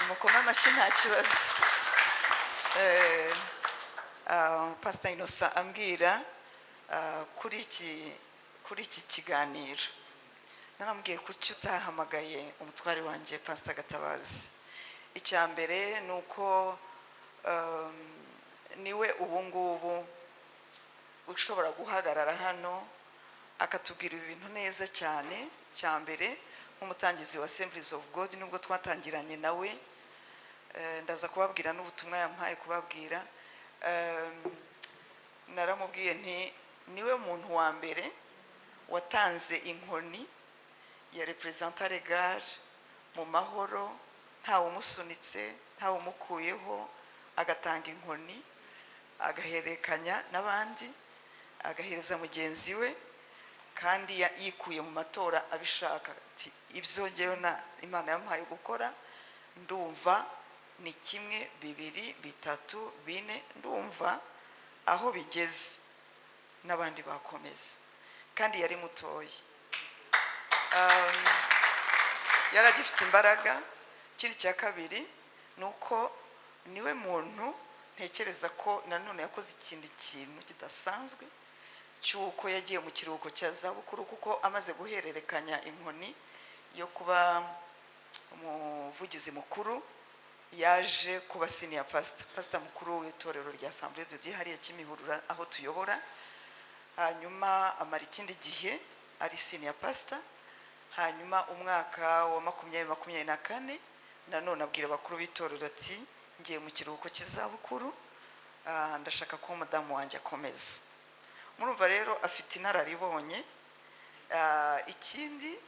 mukoma amashyi nta kibazo. Pastor Innocent ambwira kuri iki kiganiro, narambwiye kuki utahamagaye umutware wanjye Pastor Gatabazi. Icya mbere ni uko niwe ubu ngubu ushobora guhagarara hano akatubwira ibintu neza cyane. Cya mbere nk'umutangizi wa Assemblies of God, nubwo twatangiranye nawe, ndaza kubabwira n'ubutumwa yampaye kubabwira. Naramubwiye nti niwe muntu wa mbere watanze inkoni ya representant legal mu mahoro, ntawe umusunitse, ntawe umukuyeho, agatanga inkoni agahererekanya n'abandi, agahereza mugenzi we, kandi yikuye mu matora abishaka. Ati ibyo ngewe na Imana yampaye gukora ndumva ni 1, 2, 3, 4, ndumva aho bigeze n'abandi bakomeza. Kandi yari mutoya, yaragifite imbaraga. Ikindi cya kabiri nuko niwe muntu ntekereza ko nanone yakoze ikindi kintu kidasanzwe cyuko yagiye mu kiruhuko cya zabukuru, kuko amaze guhererekanya inkoni yo kuba umuvugizi mukuru yaje kuba senior pastor mukuru w'itorero rya Assemblée de Dieu hariya Kimihurura aho tuyobora. Hanyuma amara ikindi gihe ari senior pastor. Hanyuma umwaka wa 2024 nanone abwira abakuru b'itorero ati ngiye mu kiruhuko cy'izabukuru, ndashaka ko umudamu wanjye akomeza. Murumva rero afite inararibonye. Ikindi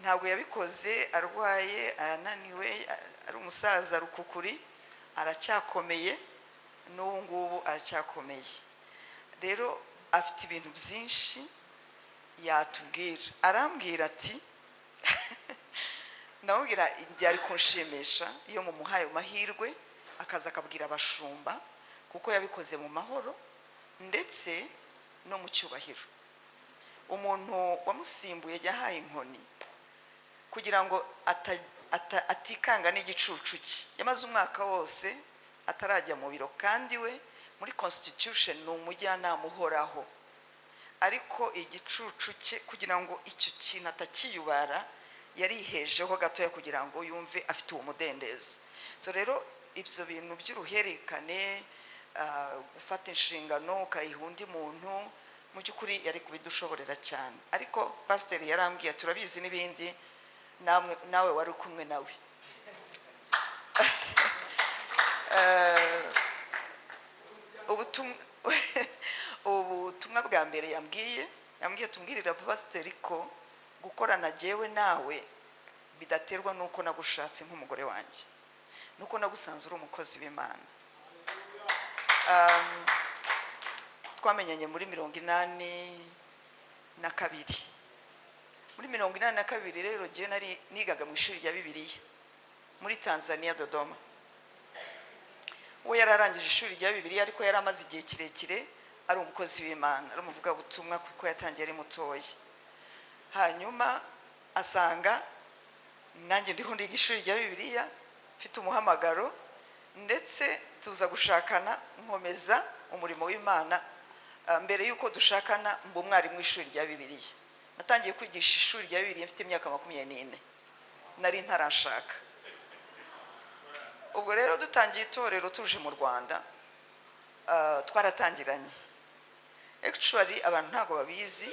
ntabwo yabikoze arwaye, ananiwe, ari umusaza rukukuri, aracyakomeye, n'ubu ngubu aracyakomeye. Rero afite ibintu byinshi yatubwira. Arambwira ati ndamubwira byari kunshimisha iyo mumuhaye mahirwe akaza akabwira abashumba, kuko yabikoze mu mahoro ndetse no mu cyubahiro. Umuntu wamusimbuye yahaye inkoni kugira ngo atikanga n'igicucu cye. Yamaze umwaka wose atarajya mu biro, kandi we muri constitution ni umujyanama uhoraho, ariko igicucu cye kugira ngo icyo kintu atakiyubara yarihejeho gatoya kugira ngo yumve afite uwo mudendezo. So rero ibyo bintu by'uruherekane, gufata inshingano ukayiha undi muntu, mu by'ukuri yari kubidushoborera cyane. Ariko pasiteri yarambwiye turabizi n'ibindi, nawe wari kumwe nawe. Ubutumwa bwa mbere yambwiye tumbwirira pasiteri ko gukorana jewe nawe bidaterwa nuko nagushatse nk'umugore wanjye, nuko nagusanze uri umukozi w'Imana. Twamenyanye muri 82. Muri 82 rero je nari nigaga mu ishuri rya Bibiliya muri Tanzania Dodoma. We yararangije ishuri rya Bibiliya, ariko yari amaze igihe kirekire ari umukozi w'Imana, ari umuvuga butumwa kuko yatangiye ari mutoya. Hanyuma asanga nanjye ndiho ndiga ishuri rya Bibiliya, mfite umuhamagaro, ndetse tuza gushakana nkomeza umurimo w'Imana. Mbere yuko dushakana mba umwarimu w'ishuri rya Bibiliya. Natangiye kwigisha ishuri rya Bibiliya mfite imyaka 24, nari ntarashaka. Ubwo rero dutangiye itorero tuje mu Rwanda, twaratangiranye. Actually abantu ntago babizi,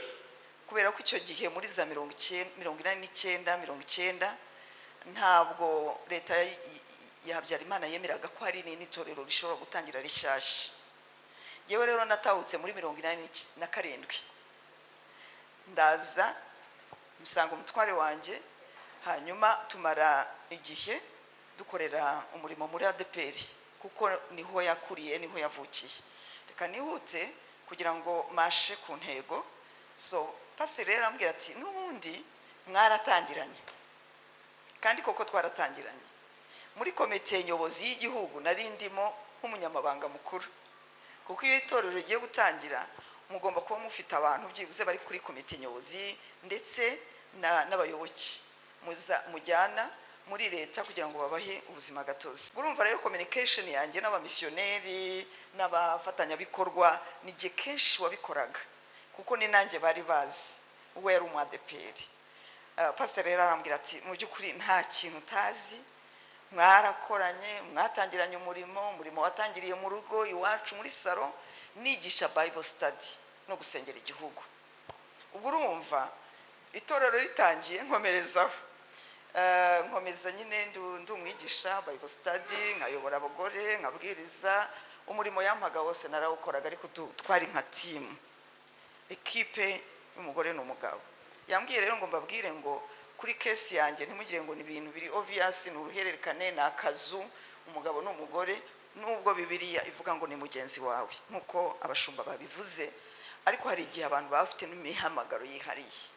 kubera ko icyo gihe muri za 89 ntabwo leta ya Habyarimana yemeraga ko hari n'itorero rishobora gutangira rishyashya. Yewe rero natahutse muri 87, ndaza musanga umutware wanjye. Hanyuma tumara igihe dukorera umurimo muri ADPR, kuko niho yakuriye, niho yavukiye. Reka nihute kugira ngo mashe ku ntego. So pastor rero ambwira ati n'ubundi mwaratangiranye, kandi koko twaratangiranye. Muri komite nyobozi y'igihugu nari ndimo nk'umunyamabanga mukuru, kuko iyo itorero rigiye gutangira mugomba kuba mufite abantu byibuze bari kuri komite nyobozi, ndetse n'abayoboki mujyana muri leta kugira ngo babahe ubuzima gatozi. Urumva rero communication yanjye n'abamisiyoneri n'abafatanyabikorwa ni je kenshi wabikoraga, kuko ni nanjye bari bazi uwo yari umwadeperi. Pastor rero arambwira ati mu by'ukuri nta kintu utazi, mwarakoranye, mwatangiranye umurimo watangiriye mu rugo iwacu muri salo, nigisha Bible study no gusengera igihugu. ubwo urumva itorero ritangiye nkomerezaho. Nkomeza nyine ndi umwigisha Bible study, nkayobora abagore, nkabwiriza. Umurimo yampaga wose narawukoraga, ariko twari nka team, ekipe y'umugore n'umugabo. Yambwiye rero ngo mbabwire ngo kuri case yanjye ntimugire ngo ni ibintu biri obvious, ni uruhererekane, ni akazu, umugabo n'umugore, nubwo Bibiliya ivuga ngo ni mugenzi wawe nkuko abashumba babivuze, ariko hari igihe abantu baba bafite n'imihamagaro yihariye.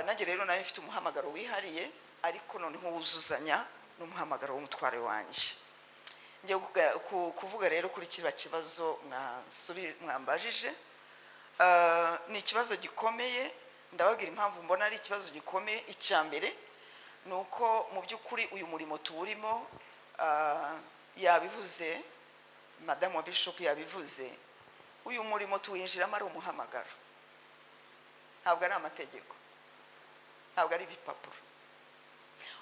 Nanjye rero nayo mfite umuhamagaro wihariye, ariko noneho wuzuzanya n'umuhamagaro w'umutware wanjye. Ngiye kuvuga rero kuri kiba kibazo mwambajije. Ni ikibazo gikomeye, ndababwira impamvu mbona ari ikibazo gikomeye. Icya mbere ni uko mu by'ukuri uyu murimo tuwurimo, yabivuze madamu wa bishop yabivuze, uyu murimo tuwinjiramo ari umuhamagaro, ntabwo ari amategeko, ntabwo ari ibipapuro.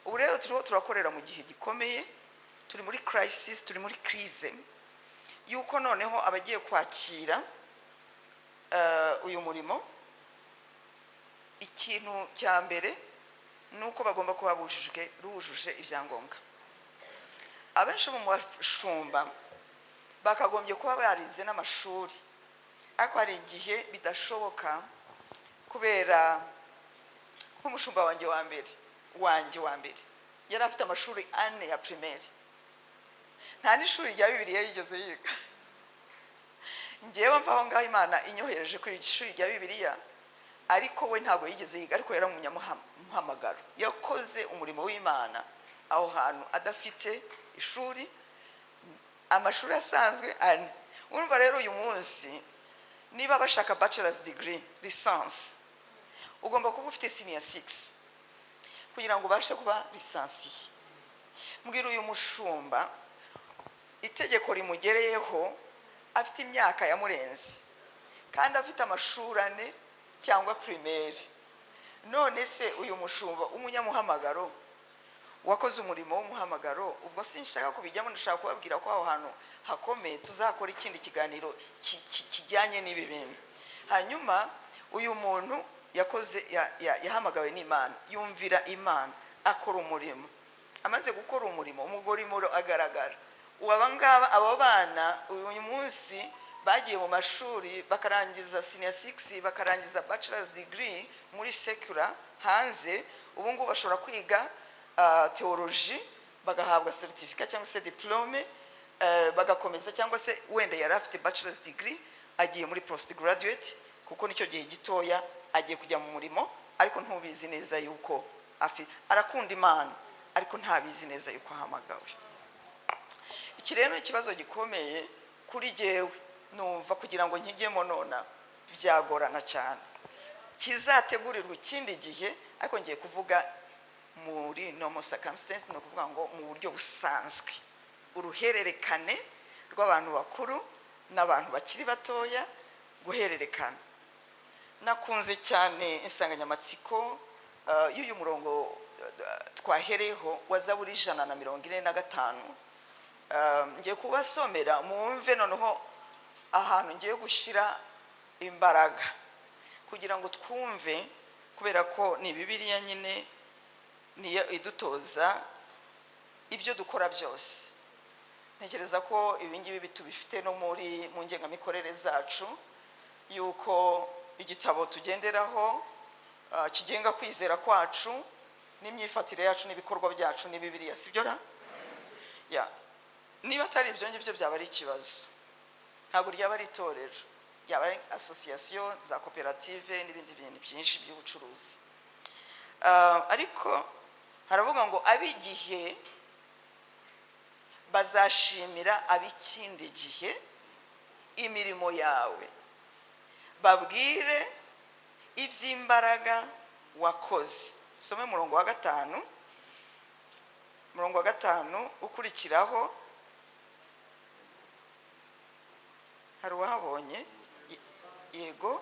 Ubu rero turiho turakorera mu gihe gikomeye, turi muri crisis, turi muri crise, yuko noneho abagiye kwakira uyu murimo, ikintu cya mbere ni uko bagomba kuba bujuje ibyangombwa. Abenshi mu bashumba bakagombye kuba barize n'amashuri, ariko hari igihe bidashoboka, kubera nk'umushumba wanjye wa mbere yari afite amashuri 4 ya primaire, nta n'ishuri rya Bibiliya yigeze yiga. Ngewe mvaho ngaho Imana inyohereje kuri ishuri rya Bibiliya, ariko we ntabwo yigeze yiga, ariko yari umunyamuhamagaro, yakoze umurimo w'Imana aho hantu adafite ishuri, amashuri asanzwe. Urumva rero uyu munsi niba bashaka bachelor's degree, license, ugomba kuba ufite senior 6 kugira ngo ubashe kuba lisansiye. Mbwira uyu mushumba itegeko rimugereyeho, afite imyaka yamurenze kandi afite amashuri 4 cyangwa primaire. None se uyu mushumba umunyamuhamagaro wakoze umurimo w'umuhamagaro, ubwo sinshaka kubijyamo, ndashaka kubabwira ko aho hantu hakomeye. Tuzakora ikindi kiganiro kijyanye n'ibi bintu. Hanyuma uyu muntu yakoze yahamagawe n'Imana, yumvira Imana, akora umurimo. Amaze gukora umurimo, umugore imuro agaragara. Uwabangaba abo bana uyu munsi bagiye mu mashuri, bakarangiza senior 6, bakarangiza bachelor's degree muri secular hanze. Ubu ngubu bashobora kwiga theology, bagahabwa certificate cyangwa se diplome, bagakomeza, cyangwa se wenda yari afite bachelor's degree agiye muri postgraduate, kuko nicyo gihe gitoya agiye kujya mu murimo, ariko ntubizi neza yuko arakunda Imana, ariko ntabizi neza yuko ahamagawe. Iki rero ikibazo gikomeye kuri jewe, numva kugira ngo nkigemo nona byagorana cyane, kizategurirwa ikindi gihe. Ariko ngiye kuvuga muri normal circumstances, no kuvuga ngo mu buryo busanzwe, uruhererekane rw'abantu bakuru n'abantu bakiri batoya, guhererekana. Nakunze cyane insanganyamatsiko y'uyu murongo twahereho wa Zaburi 145. Ngiye kubasomera mwumve noneho ahantu ngiye gushyira imbaraga kugira ngo twumve, kubera ko ni Bibiliya nyine niyo idutoza ibyo dukora byose. Ntekereza ko ibingibi bitubifite no mu ngengamikorere zacu, yuko igitabo tugenderaho kigenga kwizera kwacu n'imyifatire yacu n'ibikorwa byacu ni Bibiliya, sibyo ra? Niba atari ibyo ngibyo byaba ari ikibazo, ntabwo ryaba ari itorero, ryaba ari association za koperative n'ibindi bintu byinshi by'ubucuruzi. Ariko haravuga ngo ab'igihe bazashimira ab'ikindi gihe imirimo yawe, babwire iby'imbaraga wakoze. Some murongo wa 5, murongo wa 5 ukurikiraho. Hari uwahabonye? Yego,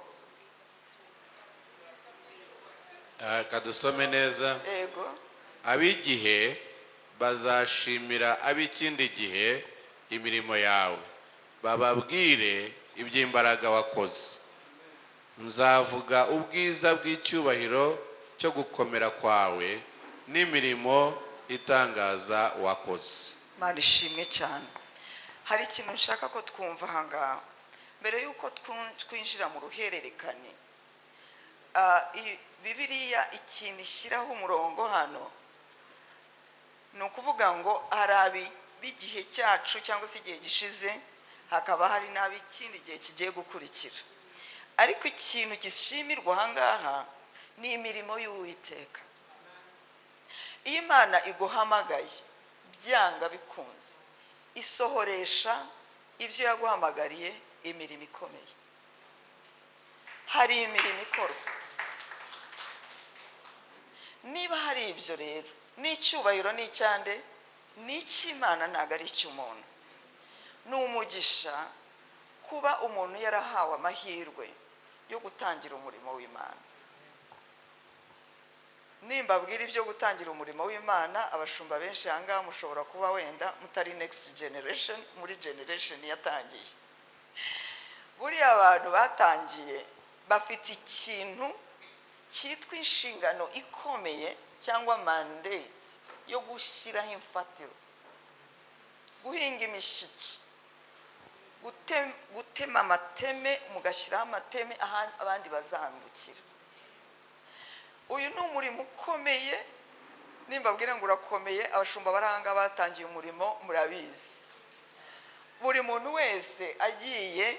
kadusome neza. yego. Ab'igihe bazashimira ab'ikindi gihe imirimo yawe, bababwire iby'imbaraga wakoze. nzavuga ubwiza bw'icyubahiro cyo gukomera kwawe n'imirimo itangaza wakoze. Imana ishimwe cyane. Hari ikintu nshaka ko twumva aha ngaha mbere y'uko twinjira mu ruhererekane. Bibiliya ikintu ishyiraho umurongo hano ni ukuvuga ngo hari ab'igihe cyacu cyangwa se igihe gishize, hakaba hari n'ab'ikindi gihe kigiye gukurikira. Ariko ikintu gishimirwa aha ngaha ni imirimo y'Uwiteka. Iyo Imana iguhamagaye byanga bikunze, isohoresha ibyo yaguhamagariye imirimo ikomeye. Hari imirimo ikorwa. Niba hari ibyo rero, n'icyubahiro n'icyande, n'icy'Imana ntabwo ari icy'umuntu. Ni umugisha kuba umuntu yarahawe amahirwe yo gutangira umurimo w'Imana. Nimbabwira ibyo gutangira umurimo w'Imana, abashumba benshi aha ngaha mushobora kuba wenda mutari next generation, muri generation yatangiye. Buriya abantu batangiye bafite ikintu cyitwa inshingano ikomeye cyangwa mandate yo gushyiraho imfatiro, guhinga imishiki, gutema amateme, mugashyiraho amateme ahantu abandi bazambukira. Uyu ni umurimo ukomeye. Nimbabwira ngo urakomeye, abashumba baranga batangiye umurimo murabizi. Buri muntu wese agiye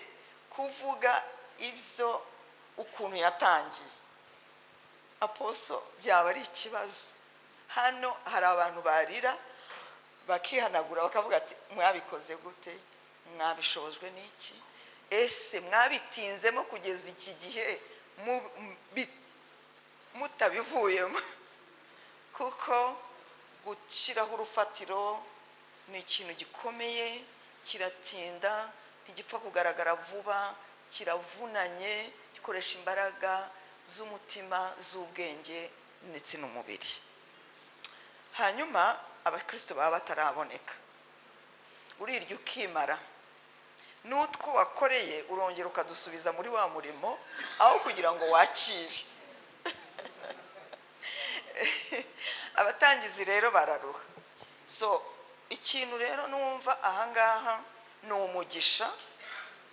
kuvuga ibyo ukuntu yatangiye, aposo byaba ari ikibazo. Hano hari abantu barira bakihanagura bakavuga ati mwabikoze gute, mwabishobojwe n'iki, ese mwabitinzemo kugeza iki gihe mutabivuyemo. Kuko gushyiraho urufatiro ni ikintu gikomeye, kiratinda, ntigipfa kugaragara vuba, kiravunanye, gikoresha imbaraga z'umutima, z'ubwenge ndetse n'umubiri. Hanyuma abakristo baba bataraboneka, urirya ukimara, n'utwo wakoreye urongera ukadusubiza muri wa murimo aho kugira ngo wakire. Abatangizi rero bararuha. So ikintu rero numva aha ngaha ni umugisha,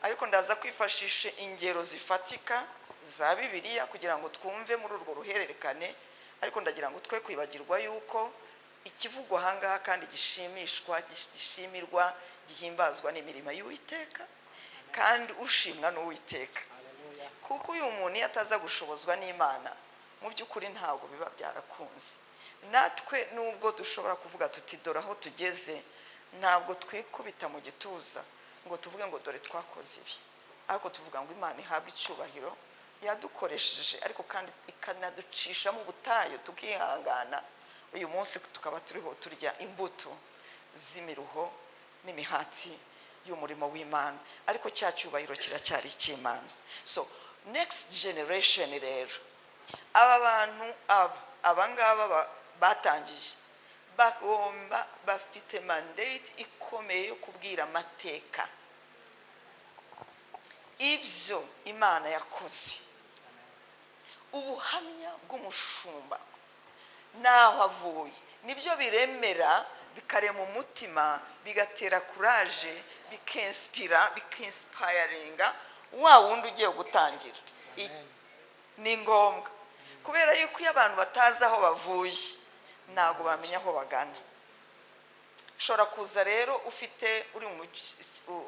ariko ndaza kwifashisha ingero zifatika za Bibiliya kugira ngo twumve muri urwo ruhererekane. Ariko ndagira ngo twe kwibagirwa yuko ikivugwa aha ngaha kandi gishimirwa, gihimbazwa n'imirimo y'Uwiteka, kandi ushimwa n'Uwiteka. Kuko uyu muntu iyo ataza gushobozwa n'Imana, mu by'ukuri ntabwo biba byarakunze. Natwe nubwo dushobora kuvuga tuti dore aho tugeze, ntabwo twikubita mu gituza ngo tuvuge ngo dore twakoze ibi, ariko tuvuga ngo Imana ihabwe icyubahiro, yadukoresheje ariko kandi ikanaducisha mu butayu tukihangana. Uyu munsi tukaba turiho turya imbuto z'imiruho n'imihati y'umurimo w'Imana, ariko cya cyubahiro kiracyari icy'Imana. So next generation rero, aba bantu abangaba batangije bagomba, bafite mandate ikomeye yo kubwira amateka ibyo Imana yakoze. Ubuhamya bw'umushumba naho avuye nibyo biremera, bikarema umutima, bigatera courage, bikinspiringa wa wundi ugiye gutangira. Ni ngombwa, kubera yuko iyo abantu batazi aho bavuye ntabwo bamenya aho bagana. Ushobora kuza rero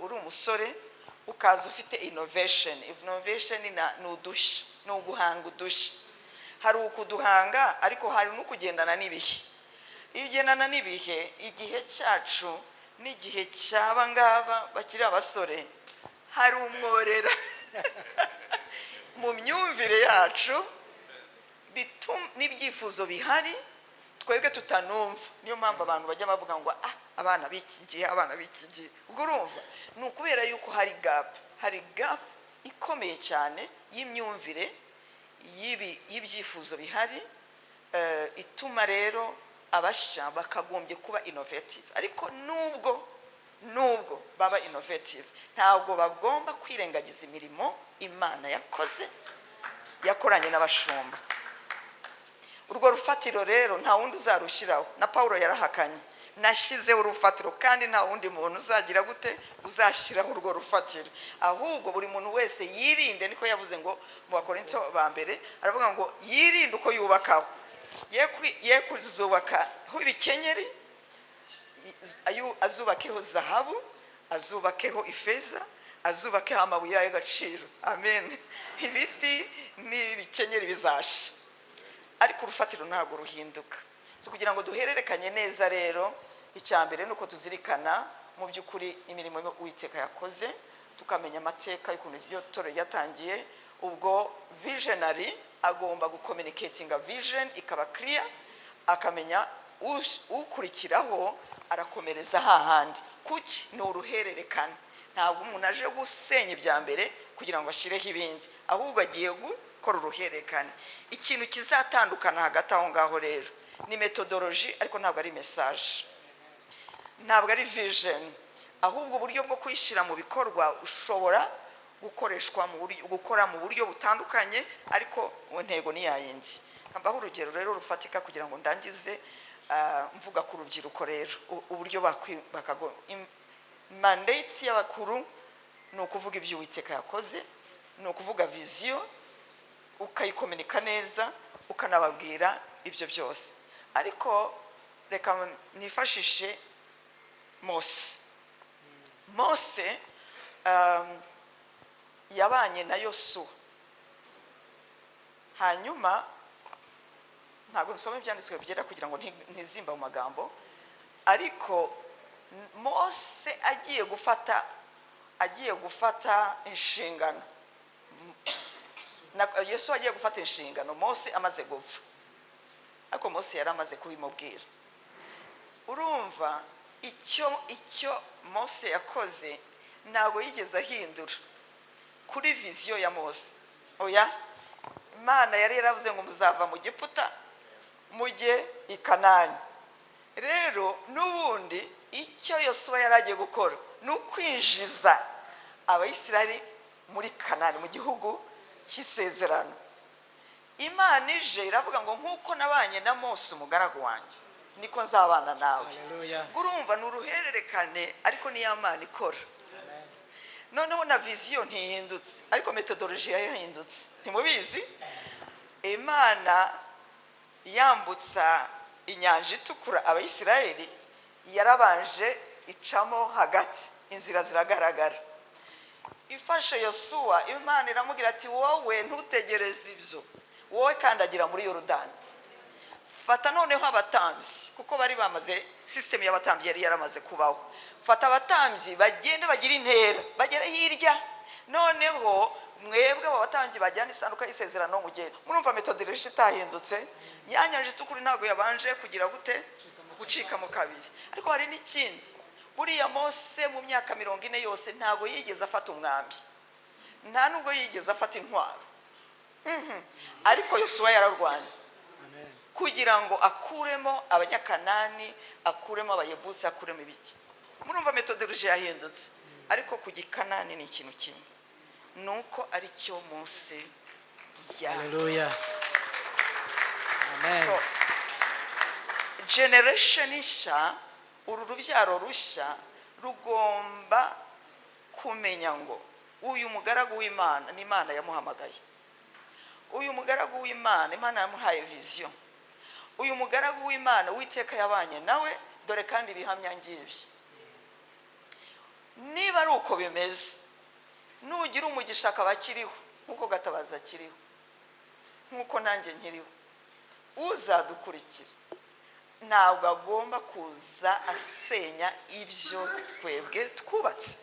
uri umusore, ukaza ufite innovation ni udushya, ni uguhanga udushya. Hari ukuduhanga, ariko hari n'ukugendana n'ibihe. Iyo ugendana n'ibihe, igihe cyacu n'igihe cy'aba ngaba bakiri abasore, hari umworera mu myumvire yacu, n'ibyifuzo bihari twebwe tutanumva. Niyo mpamvu abantu bajya bavuga ngo abana b'iki gihe, abana b'iki gihe. Ubwo urumva ni ukubera yuko hari gap ikomeye cyane y'imyumvire, y'ibyifuzo bihari, ituma rero abashya bakagombye kuba innovative. Ariko nubwo baba innovative, ntabwo bagomba kwirengagiza imirimo Imana yakoze yakoranye n'abashumba. Urwo rufatiro rero nta wundi uzarushyiraho, na Paulo yarahakanye, nashyizeho urufatiro kandi nta wundi muntu uzagira gute uzashyiraho urwo rufatiro, ahubwo buri muntu wese yirinde, niko yavuze ngo mu Bakorinto ba mbere, aravuga ngo yirinde uko yubakaho, ye kuzubakaho ibikenyeri, azubakeho zahabu, azubakeho ifeza, azubakeho amabuye y'agaciro, amen. Ibiti n'ibikenyeri bizashya, ariko urufatiro ntabwo ruhinduka. So kugira ngo duhererekanye neza rero, icya mbere nuko tuzirikana mu by'ukuri imirimo Uwiteka yakoze, tukamenya amateka y'ukuntu iryo torero ryatangiye. Ubwo visionary agomba gucommunicatinga vision ikaba clear, akamenya ukurikiraho arakomereza hahandi. Kuki? Ni uruhererekane. Ntabwo umuntu aje gusenya ibya mbere kugira ngo ashyireho ibindi, ahubwo agiye gukora uruhererekane. Ikintu kizatandukana hagati aho ngaho rero ni methodology, ariko ntabwo ari message, ntabwo ari vision, ahubwo uburyo bwo kwishyira mu bikorwa ushobora gukoreshwa mu buryo gukora mu buryo butandukanye, ariko mu ntego ni yayindi. Kambaho urugero rero rufatika kugira ngo ndangize mvuga ku rubyiruko rero uburyo bakago mandate y'abakuru ni ukuvuga ibyo Uwiteka yakoze, ni ukuvuga vision, ukayikomenika neza, ukanababwira ibyo byose. Ariko reka nifashishe Mose yabanye na Yosuwa, hanyuma ntabwo nsoma ibyanditswe byera kugira ngo ntizimba mu magambo, ariko Mose agiye gufata inshingano, Yosuwa agiye gufata inshingano, Mose amaze gupfa, ariko Mose yari amaze kubimubwira. Urumva icyo Mose yakoze ntabwo yigeze ahindura kuri viziyo ya Mose. Oya, Imana yari yaravuze ngo muzava mu Giputa mujye i Kanani. Rero n'ubundi icyo Yosuwa yari agiye gukora ni ukwinjiza Abayisiraheli muri Kanani, mu gihugu cy'isezerano. Imana ije iravuga ngo nk'uko nabanye na Mose umugaragu wanjye niko nzabana nawe. Urumva ni uruhererekane, ariko ni Imana ikora. Noneho na viziyo ntihindutse, ariko methodology yahindutse. Ntimubizi? Imana yambutsa inyanja itukura Abayisiraheli, yarabanje icamo hagati, inzira ziragaragara. Ifashe Yosuwa, Imana iramubwira ati wowe ntutegereze ibyo, wowe kandagira muri Yorodani. Fata noneho abatambyi, kuko bari bamaze system y'abatambyi yari yaramaze kubaho. Fata abatambyi bagende bagira intera, bagere hirya. Noneho mwebwe abatambyi bajyana isanduka y'isezerano mugende. Murumva methodology itahindutse. Yanyanje tukuri ntago yabanje kugira gute gucika mu kabiri. Ariko hari n'ikindi, buriya Mose mu myaka 40 yose ntago yigeze afata umwambi, nta nubwo yigeze afata intwaro. Ariko Yosuwa yararwanye kugira ngo akuremo Abanyakanani, akuremo Abayebusi, akuremo ibiki. Murumva methodology yahindutse, ariko ku Gikanani ni ikintu kimwe, nuko ari cyo Mose ya. Hallelujah. Amen. So, generation isha, uru rubyaro rushya rugomba kumenya ngo uyu mugaragu w'Imana ni Imana yamuhamagaye. Uyu mugaragu w'Imana, Imana yamuhaye vision. Uyu mugaragu w'Imana Uwiteka yabanye nawe, dore kandi bihamya ngibye. Niba ari uko bimeze, nugira umugisha akabakiriho nkuko Gatabazi akiriho, nkuko nanjye nkiriho, uzadukurikira ntabwo agomba kuza asenya ibyo twebwe twubatse.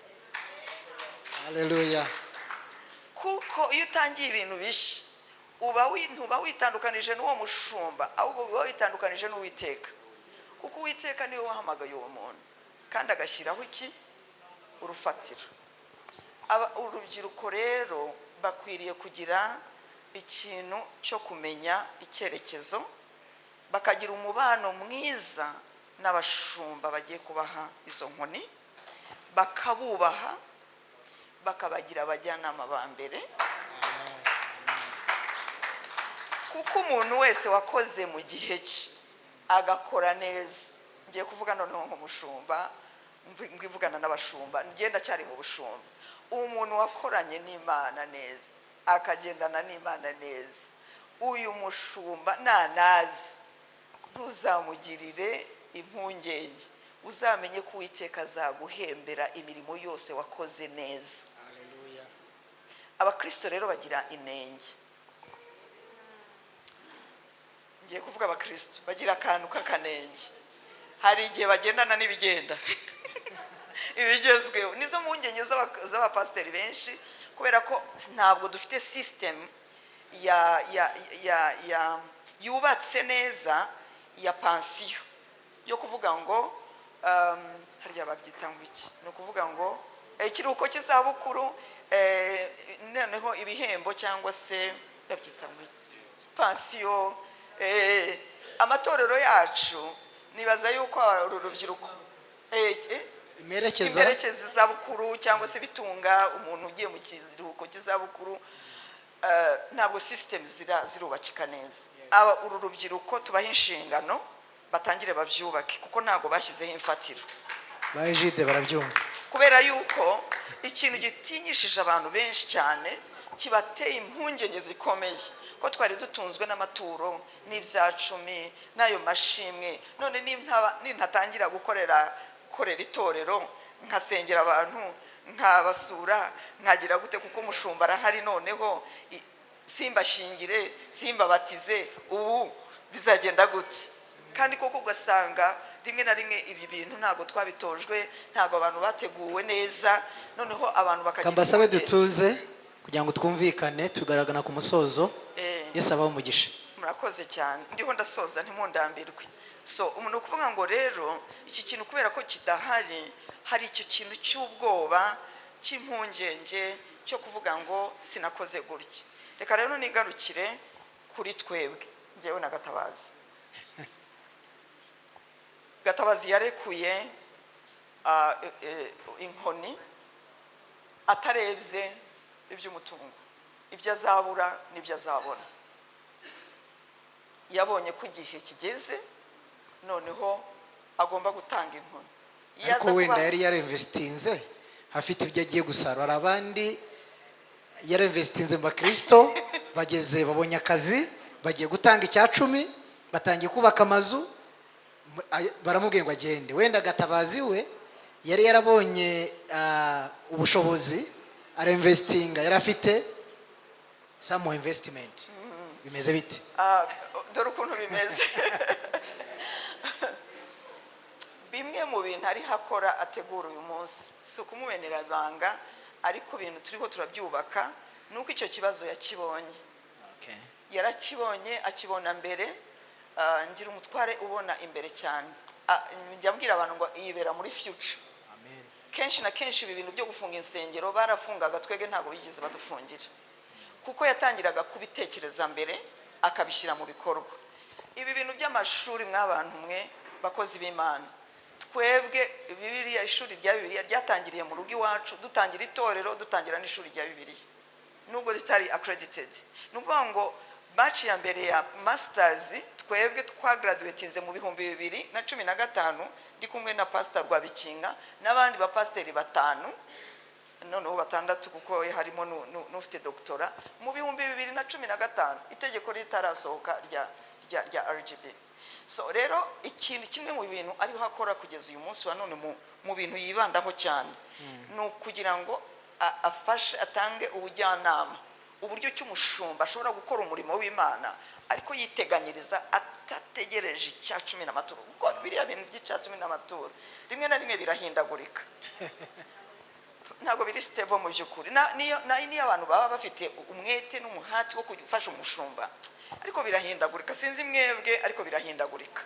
Hallelujah. Kuko iyo utangiye ibintu bishya uba witandukanije n'uwo mushumba, ahubwo uba witandukanije n'Uwiteka, kuko Uwiteka niwe wahamagaye uwo muntu kandi agashyiraho iki urufatiro. Urubyiruko rero bakwiriye kugira ikintu cyo kumenya icyerekezo, bakagira umubano mwiza n'abashumba bagiye kubaha izo nkoni, bakabubaha, bakabagira abajyanama ba mbere. kuko umuntu wese wakoze mu gihe cye agakora neza, ngiye kuvuga noneho nk'umushumba, mvugana n'abashumba, ngenda cyari mu bushumba. Umuntu wakoranye n'Imana neza akagendana n'Imana neza, uyu mushumba nanazi ntuzamugirire impungenge, uzamenye ko Uwiteka azaguhembera imirimo yose wakoze neza. Abakristo rero bagira inenge, ngiye kuvuga abakristo bagira akantu k'akanenge. Hari igihe bagendana n'ibigenda ibigezweho, nizo mpungenge z'abapasiteri benshi, kubera ko ntabwo dufite system yubatse neza ya pansiyo, yo kuvuga ngo harya babyita ngo iki, ni ukuvuga ngo ikiruhuko cy'izabukuru, noneho ibihembo cyangwa se babyita ngo iki, pansiyo. Amatorero yacu nibaza yuko uru rubyiruko imerekeza izabukuru cyangwa se bitunga umuntu ugiye mu kiruhuko cy'izabukuru, ntabwo system zirubakika neza. Uru rubyiruko tubaha inshingano batangire babyubake, kuko ntabwo bashyizeho imfatiro. Bayijide barabyumva, kubera yuko ikintu gitinyishije abantu benshi cyane, kibateye impungenge zikomeye, ko twari dutunzwe n'amaturo n'ibyacumi n'ayo mashimwe. None nintatangira gukorera itorero, nkasengera abantu, nkabasura, nkagira gute, kuko umushumba arahari, noneho simbashingire, simbabatize, ubu bizagenda gute? Kandi koko ugasanga rimwe na rimwe ibi bintu ntabwo twabitojwe, ntabwo abantu bateguwe neza, noneho abantu bakagira kambasabe dutuze kugira ngo twumvikane, tugaragana ku musozo. Yesu abaho umugisha. Murakoze cyane, ndiho ndasoza ntimundambirwe. So umuntu ukuvuga ngo rero iki kintu kubera ko kidahari, hari icyo kintu cy'ubwoba, cy'impungenge, cyo kuvuga ngo sinakoze gutya. Reka rero nigarukire kuri twebwe, njyewe na Gatabazi. Gatabazi yarekuye inkoni atarebye iby'umutungo, ibyo azabura n'ibyo azabona. Yabonye ko igihe kigeze, noneho agomba gutanga inkoni. Ariko wenda yari yarinvestinze, afite ibyo agiye gusarura. Abandi yarinvestinze mu bakristo, bageze babonye akazi, bagiye gutanga icyacumi, batangiye kubaka amazu, baramubwiye ngo agende. Wenda Gatabazi we yari yarabonye ubushobozi, arinvestinga, yari afite some investment. Bimeze bite? Dore ukuntu bimeze. Bimwe mu bintu ari hakora ategura uyu munsi, si ukumubenera ibanga, ariko ibintu turiho turabyubaka, nuko icyo kibazo yakibonye. Yarakibonye, akibona mbere. Ngira umutware ubona imbere cyane. Njya mbwira abantu ngo yibera muri future. Kenshi na kenshi ibi bintu byo gufunga insengero barafungaga, twege ntabwo bigeze badufungira, kuko yatangiraga kubitekereza mbere akabishyira mu bikorwa. Ibi bintu by'amashuri mw'abantu mwe bakozi b'Imana, twebwe Bibiliya, ishuri rya Bibiliya ryatangiriye mu rugo iwacu, dutangira itorero, dutangira n'ishuri rya Bibiliya, nubwo ritari accredited. Nukuvuga ngo batch ya mbere ya masters twebwe twagraduatinze mu 2015, ndi kumwe na Pastor Rwabikinga n'abandi ba pasteri batanu, noneho batandatu kuko harimo n'ufite doctora. Mu 2015 itegeko ritarasohoka rya RGB. So rero ikintu kimwe mu bintu ariho hakora kugeza uyu munsi wa none mu bintu yibandaho cyane, no kugira ngo afashe, atange ubujyanama, uburyo cy'umushumba ashobora gukora umurimo w'Imana ariko yiteganyiriza, atategereje icyacumi n'amaturo, kuko biriya bintu by'icyacumi n'amaturo rimwe na rimwe birahindagurika. Ntabwo biri stable mu by'ukuri. Niyo abantu baba bafite umwete n'umuhati wo gufasha umushumba, ariko birahindagurika. Sinzi mwebwe, ariko birahindagurika.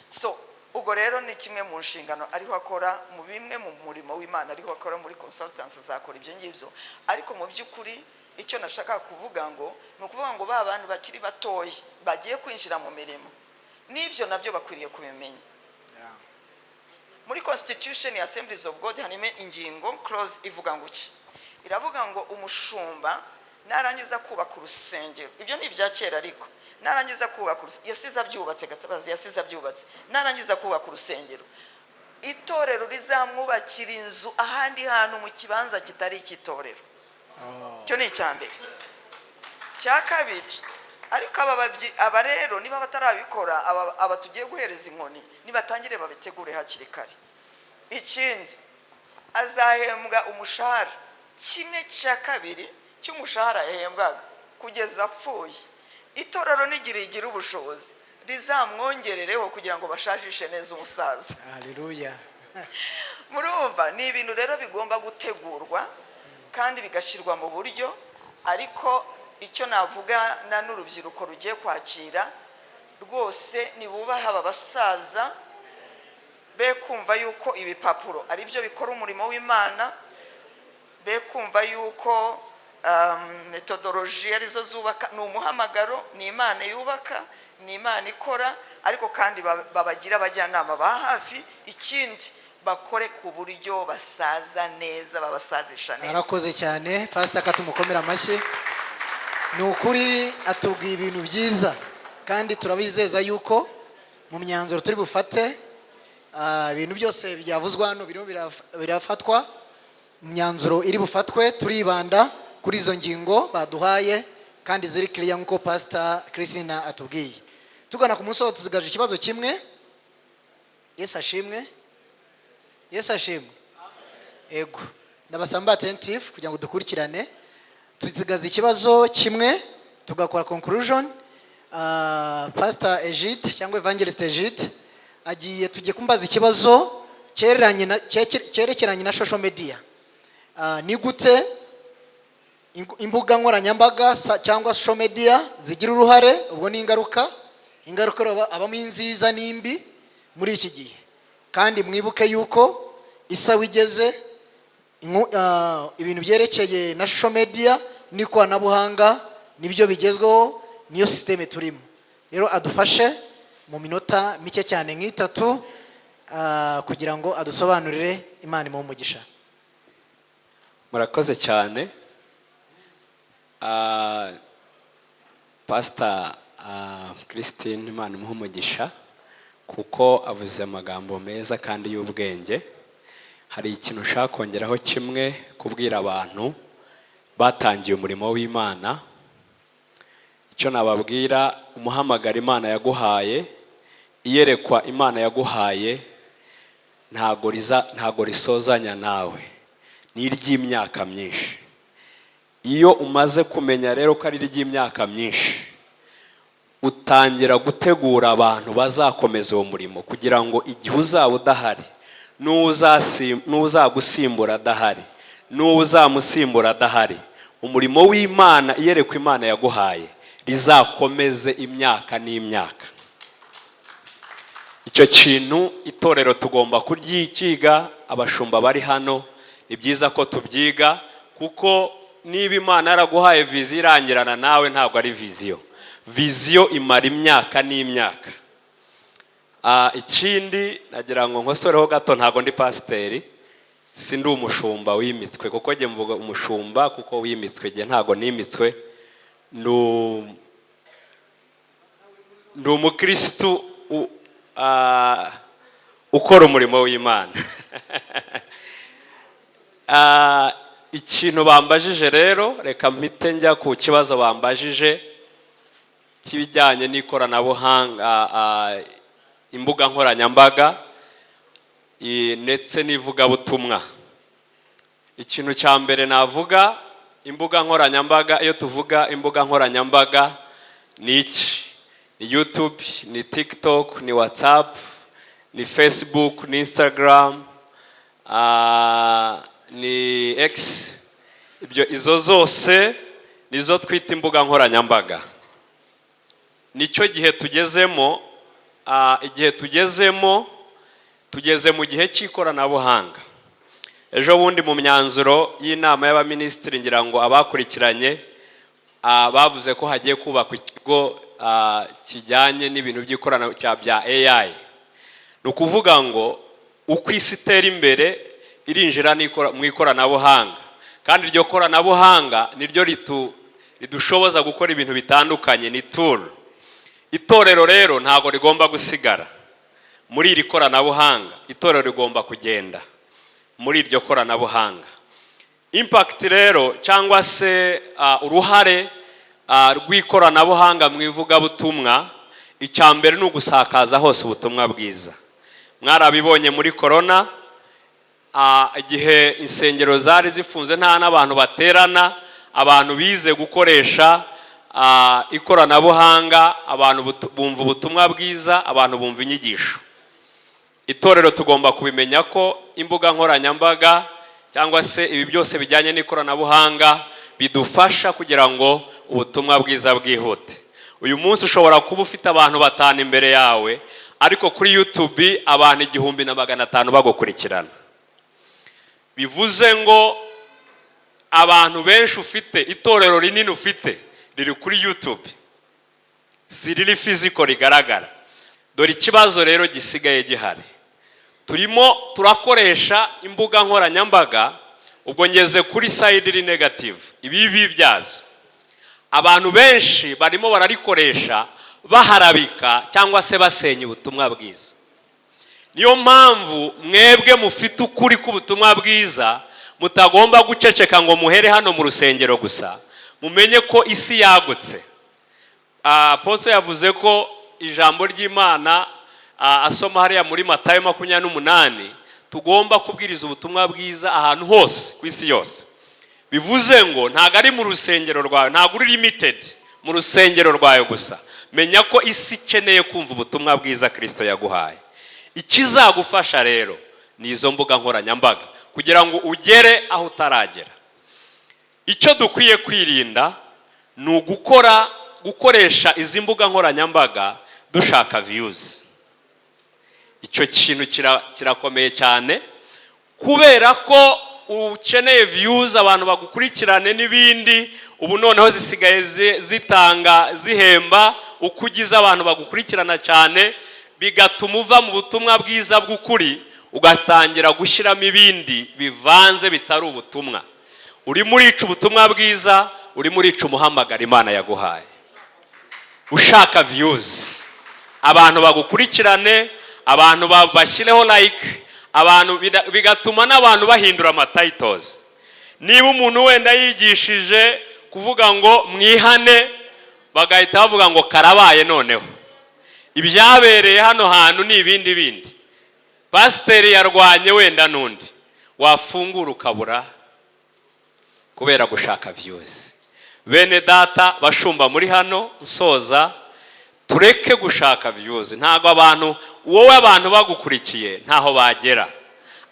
So ubwo rero ni kimwe mu nshingano ariho akora, mu bimwe mu murimo w'Imana ariho akora muri consultants, azakora ibyo ngibyo. Ariko mu by'ukuri icyo nashaka kuvuga ngo ni ukuvuga ngo ba bantu bakiri batoya bagiye kwinjira mu mirimo, n'ibyo nabyo bakwiriye kubimenya. Muri Constitution ya Assemblies of God harimo ingingo clause ivuga ngo iki, iravuga ngo umushumba narangiza kubaka urusengero, ibyo ni ibya kera, ariko narangiza kubaka yasize abyubatse, Gatabazi yasize abyubatse, narangiza kubaka urusengero, itorero rizamwubakira inzu ahandi hantu mu kibanza kitari icy'itorero. Cyo ni icyambere. Cya kabiri, ariko aba rero niba batarabikora, aba tugiye guhereza inkoni nibatangire babitegure hakiri kare. Ikindi, azahembwa umushahara 1/2 cy'umushahara yahembwaga kugeza apfuye. Itorero nigira ubushobozi rizamwongerereho kugira ngo bashajishe neza umusaza. Haleluya. Murumva ni ibintu rero bigomba gutegurwa kandi bigashyirwa mu buryo, ariko icyo navuga na n'urubyiruko rugiye kwakira rwose nibubaha aba basaza, be kumva yuko ibipapuro ari byo bikora umurimo w'Imana, be kumva yuko metodoloji arizo zubaka, ni umuhamagaro, ni Imana yubaka, ni Imana ikora, ariko kandi babagira abajyanama ba hafi. Ikindi, bakore ku buryo basaza neza, babasazisha neza. Arakoze cyane Pastor, katumukomera amashyi. Ni ukuri atubwiye ibintu byiza, kandi turabizeza yuko mu myanzuro turi bufate ibintu byose byavuzwa hano birimo birafatwa. Myanzuro iri bufatwe turibanda kuri izo ngingo baduhaye kandi ziri clear nko Pastor Christina atubwiye. Tugana ku munsi tuzigaje ikibazo kimwe. Yesu ashimwe. Yesu ashimwe. Ego. Nabasamba attentive kugira ngo dukurikirane. Tuzigaza ikibazo kimwe tugakora conclusion. Pastor Egide cyangwa Evangelist Egide agiye tugiye kumbaza ikibazo cyerekeranye na social media. Ni gute imbuga nkoranyambaga cyangwa social media zigira uruhare, ubwo ni ingaruka abamo inziza n'imbi muri iki gihe. Kandi mwibuke yuko isaha igeze, ibintu byerekeye na social media n'ikoranabuhanga nibyo bigezweho, niyo systeme turimo. Rero adufashe mu minota mike cyane nk'itatu kugira ngo adusobanurire. Imana imuhe umugisha. Murakoze cyane. Pastor Christine, Imana imuhe umugisha kuko avuze amagambo meza kandi y'ubwenge. Hari ikintu ushaka kongeraho kimwe, kubwira abantu batangiye umurimo w'Imana. Icyo nababwira, umuhamagara Imana yaguhaye, iyerekwa Imana yaguhaye ntago risozanya nawe, ni iry'imyaka myinshi. Iyo umaze kumenya rero ko ari iry'imyaka myinshi, utangira gutegura abantu bazakomeza uwo murimo, kugira ngo igihe uzaba udahari, n'uzagusimbura adahari, n'uzamusimbura adahari, umurimo w'Imana, iyerekwa Imana yaguhaye rizakomeze imyaka n'imyaka. Icyo kintu itorero tugomba kuryiga. Abashumba bari hano ni byiza ko tubyiga, kuko niba Imana yaraguhaye viziyo irangirana nawe, ntabwo ari viziyo imara imyaka n'imyaka. Ikindi nagira ngo nkosoreho gato, ntabwo ndi pasiteri, sindi umushumba wimitswe, kuko njye mvuga umushumba kuko wimitswe, njye ntabwo nimitswe. Ndi umukristu ukora umurimo w'Imana. Ikintu bambajije rero, reka mpite njya ku kibazo bambajije cy'ibijyanye n'ikoranabuhanga, imbuga nkoranyambaga ndetse n'ivugabutumwa. Ikintu cya mbere navuga, imbuga nkoranyambaga, iyo tuvuga imbuga nkoranyambaga ni iki? Ni YouTube, ni TikTok, ni WhatsApp, ni Facebook, ni Instagram, ni X. Izo zose nizo twita imbuga nkoranyambaga. Nicyo gihe tugezemo. Igihe tugeze mu gihe cy'ikoranabuhanga. Ejo bundi mu myanzuro y'inama y'abaminisitiri, ngira ngo abakurikiranye, bavuze ko hagiye kubakwa ikigo kijyanye n'ibintu by'ikoranabuhanga bya AI. Ni ukuvuga ngo uko isi itera imbere irinjira mu ikoranabuhanga, kandi iryo koranabuhanga niryo ridushoboza gukora ibintu bitandukanye, ni tool. itorero rero ntabwo rigomba gusigara muri iri koranabuhanga. Itorero rigomba kugenda muri iryo koranabuhanga. Impact rero cyangwa se uruhare rw'ikoranabuhanga mu ivugabutumwa, icya mbere ni ugusakaza hose ubutumwa bwiza. Mwarabibonye muri korona, igihe insengero zari zifunze nta n'abantu baterana, abantu bize gukoresha ikoranabuhanga, abantu bumva ubutumwa bwiza, abantu bumva inyigisho. Itorero tugomba kubimenya ko imbuga nkoranyambaga cyangwa se ibi byose bijyanye n'ikoranabuhanga bidufasha kugira ngo ubutumwa bwiza bwihute. Uyu munsi ushobora kuba ufite abantu 5 imbere yawe, ariko kuri YouTube abantu 1500 bagukurikirana. Bivuze ngo abantu benshi ufite, itorero rinini ufite riri kuri YouTube, si riri physical rigaragara. Dore ikibazo rero gisigaye gihari, turimo turakoresha imbuga nkoranyambaga, ubwo ngeze kuri side iri negative, ibibi byazo. Abantu benshi barimo bararikoresha baharabika cyangwa se basenya ubutumwa bwiza. Niyo mpamvu mwebwe mufite ukuri k'ubutumwa bwiza mutagomba guceceka ngo muhere hano mu rusengero gusa, mumenye ko isi yagutse. Apostle yavuze ko ijambo ry'Imana asoma hariya muri Matayo 28 tugomba kubwiriza ubutumwa bwiza ahantu hose ku isi yose. Bivuze ngo ntago ari mu rusengero rwawe, ntago uri limited mu rusengero rwawe gusa. Menya ko isi ikeneye kumva ubutumwa bwiza Kristo yaguhaye. Ikizagufasha rero ni izo mbuga nkoranyambaga kugira ngo ugere aho utaragera. Icyo dukwiye kwirinda ni gukoresha izi mbuga nkoranyambaga dushaka views. Icyo kintu kirakomeye cyane, kubera ko ukeneye views, abantu bagukurikirane n'ibindi. Ubu noneho zisigaye zitanga zihemba ukugiza abantu bagukurikirana cyane, bigatuma uva mu butumwa bwiza bw'ukuri ugatangira gushyiramo ibindi bivanze bitari ubutumwa. Uri muri ico ubutumwa bwiza, uri muri ico umuhamagara Imana yaguhaye. Ushaka views, abantu bagukurikirane, abantu bashyireho like, abantu bigatuma n'abantu bahindura amatitles. Niba umuntu wenda yigishije kuvuga ngo mwihane, bagahita bavuga ngo karabaye noneho. Ibyabereye hano hantu ni ibindi bindi. Pasiteri yarwanye wenda nundi, wafungura ukabura kubera gushaka views. Bene data bashumba muri hano nsoza, tureke gushaka views. Ntago abantu bagukurikiye ntaho bagera.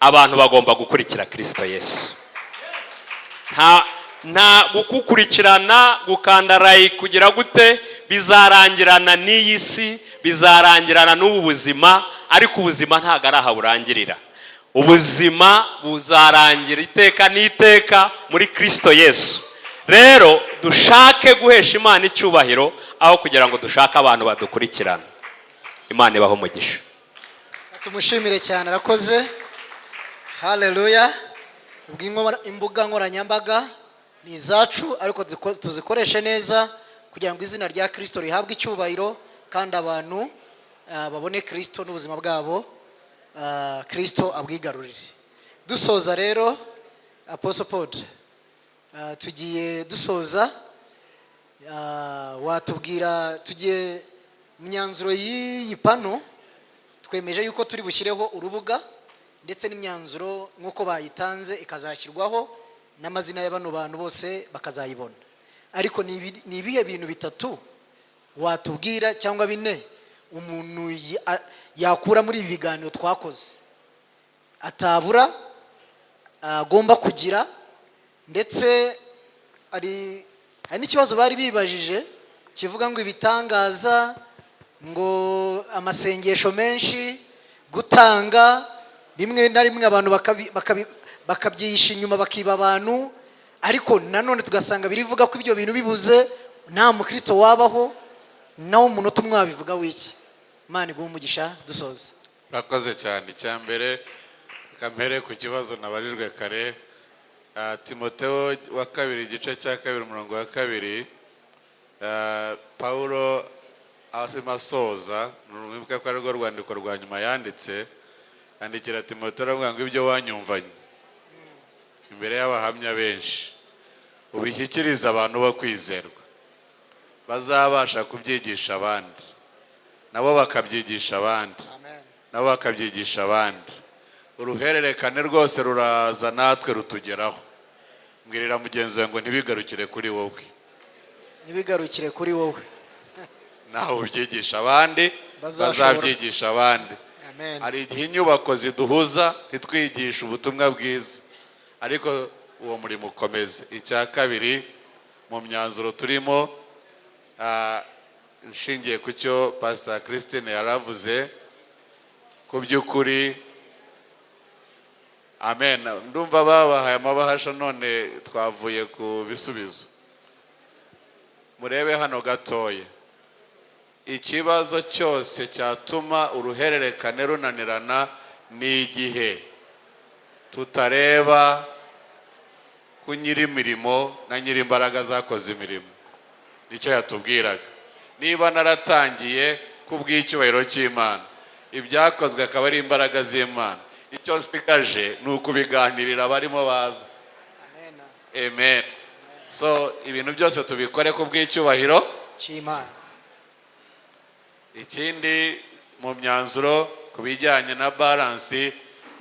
Abantu bagomba gukurikira Kristo Yesu. Nta gukurikirana gukanda like kugira gute bizarangirana n'iyi si, bizarangirana n'ubu buzima, ariko ubuzima ntago ari aha burangirira. Ubuzima buzarangira iteka n'iteka muri Kristo Yesu. Rero dushake guhesha Imana icyubahiro aho kugira ngo dushake abantu badukurikirana. Imana ibaho umugisha. Tumushimire cyane, arakoze. Haleluya. Imbuga nkoranyambaga ni izacu, ariko tuzikoreshe neza kugira ngo izina rya Kristo rihabwe icyubahiro kandi abantu babone Kristo n'ubuzima bwabo Kristo abwigarurire. Dusoza rero, Apostle Paul, tugiye dusoza, watubwira tugiye imyanzuro y'iyi pano. Twemeje yuko turi bushyireho urubuga ndetse n'imyanzuro nk'uko bayitanze ikazashyirwaho n'amazina y'abano bantu bose bakazayibona. Ariko ni ibihe bintu bitatu watubwira cyangwa bine umuntu yakura muri ibi biganiro twakoze atabura agomba kugira? Ndetse hari n'ikibazo bari bibajije kivuga ngo ibitangaza, ngo amasengesho menshi, gutanga rimwe na rimwe abantu bakabyihisha inyuma bakiba abantu, ariko nanone tugasanga birivuga ko ibyo bintu bibuze nta mukristo wabaho. Nawe umuntu tumwabivuga wiki? Imana iguhe umugisha. Dusoza. Bakoze cyane. Cyambere kampere ku kibazo nabarijwe kare, Timotheo wa 2 igice cya 2 umurongo wa 2, Paulo asoza mwibuke ko ari rwo rwandiko rwa nyuma yanditse, yandikira Timoteyo aravuga ngo ibyo wanyumvanye imbere y'abahamya benshi ubishyikiriza abantu bo kwizerwa, bazabasha kubyigisha abandi, nabo bakabyigisha abandi, nabo bakabyigisha abandi. Uruhererekane rwose ruraza natwe rutugeraho. Mbwirira mugenzi wawe ngo ntibigarukire kuri wowe, ntibigarukire kuri wowe, nawe ubyigisha abandi, bazabyigisha abandi. Hari igihe inyubako ziduhuza ntitwigishe ubutumwa bwiza, ariko uwo murimo ukomeze. Icya kabiri mu myanzuro turimo, nshingiye ku cyo Pastor Christine yaravuze, ku by'ukuri amen, ndumva babahaye amabahasha none twavuye ku bisubizo. Murebe hano gatoya, ikibazo cyose cyatuma uruhererekane runanirana ni igihe tutareba ku nyir'imirimo na nyir'imbaraga zakoze imirimo. Nicyo yatubwiraga, niba naratangiye ku bw'icyubahiro cy'Imana, ibyakozwe akaba ari imbaraga z'Imana, icyo nsigaje ni ukubiganirira abarimo baza. Amen. So ibintu byose tubikore ku bw'icyubahiro cy'Imana. Ikindi mu myanzuro ku bijyanye na balance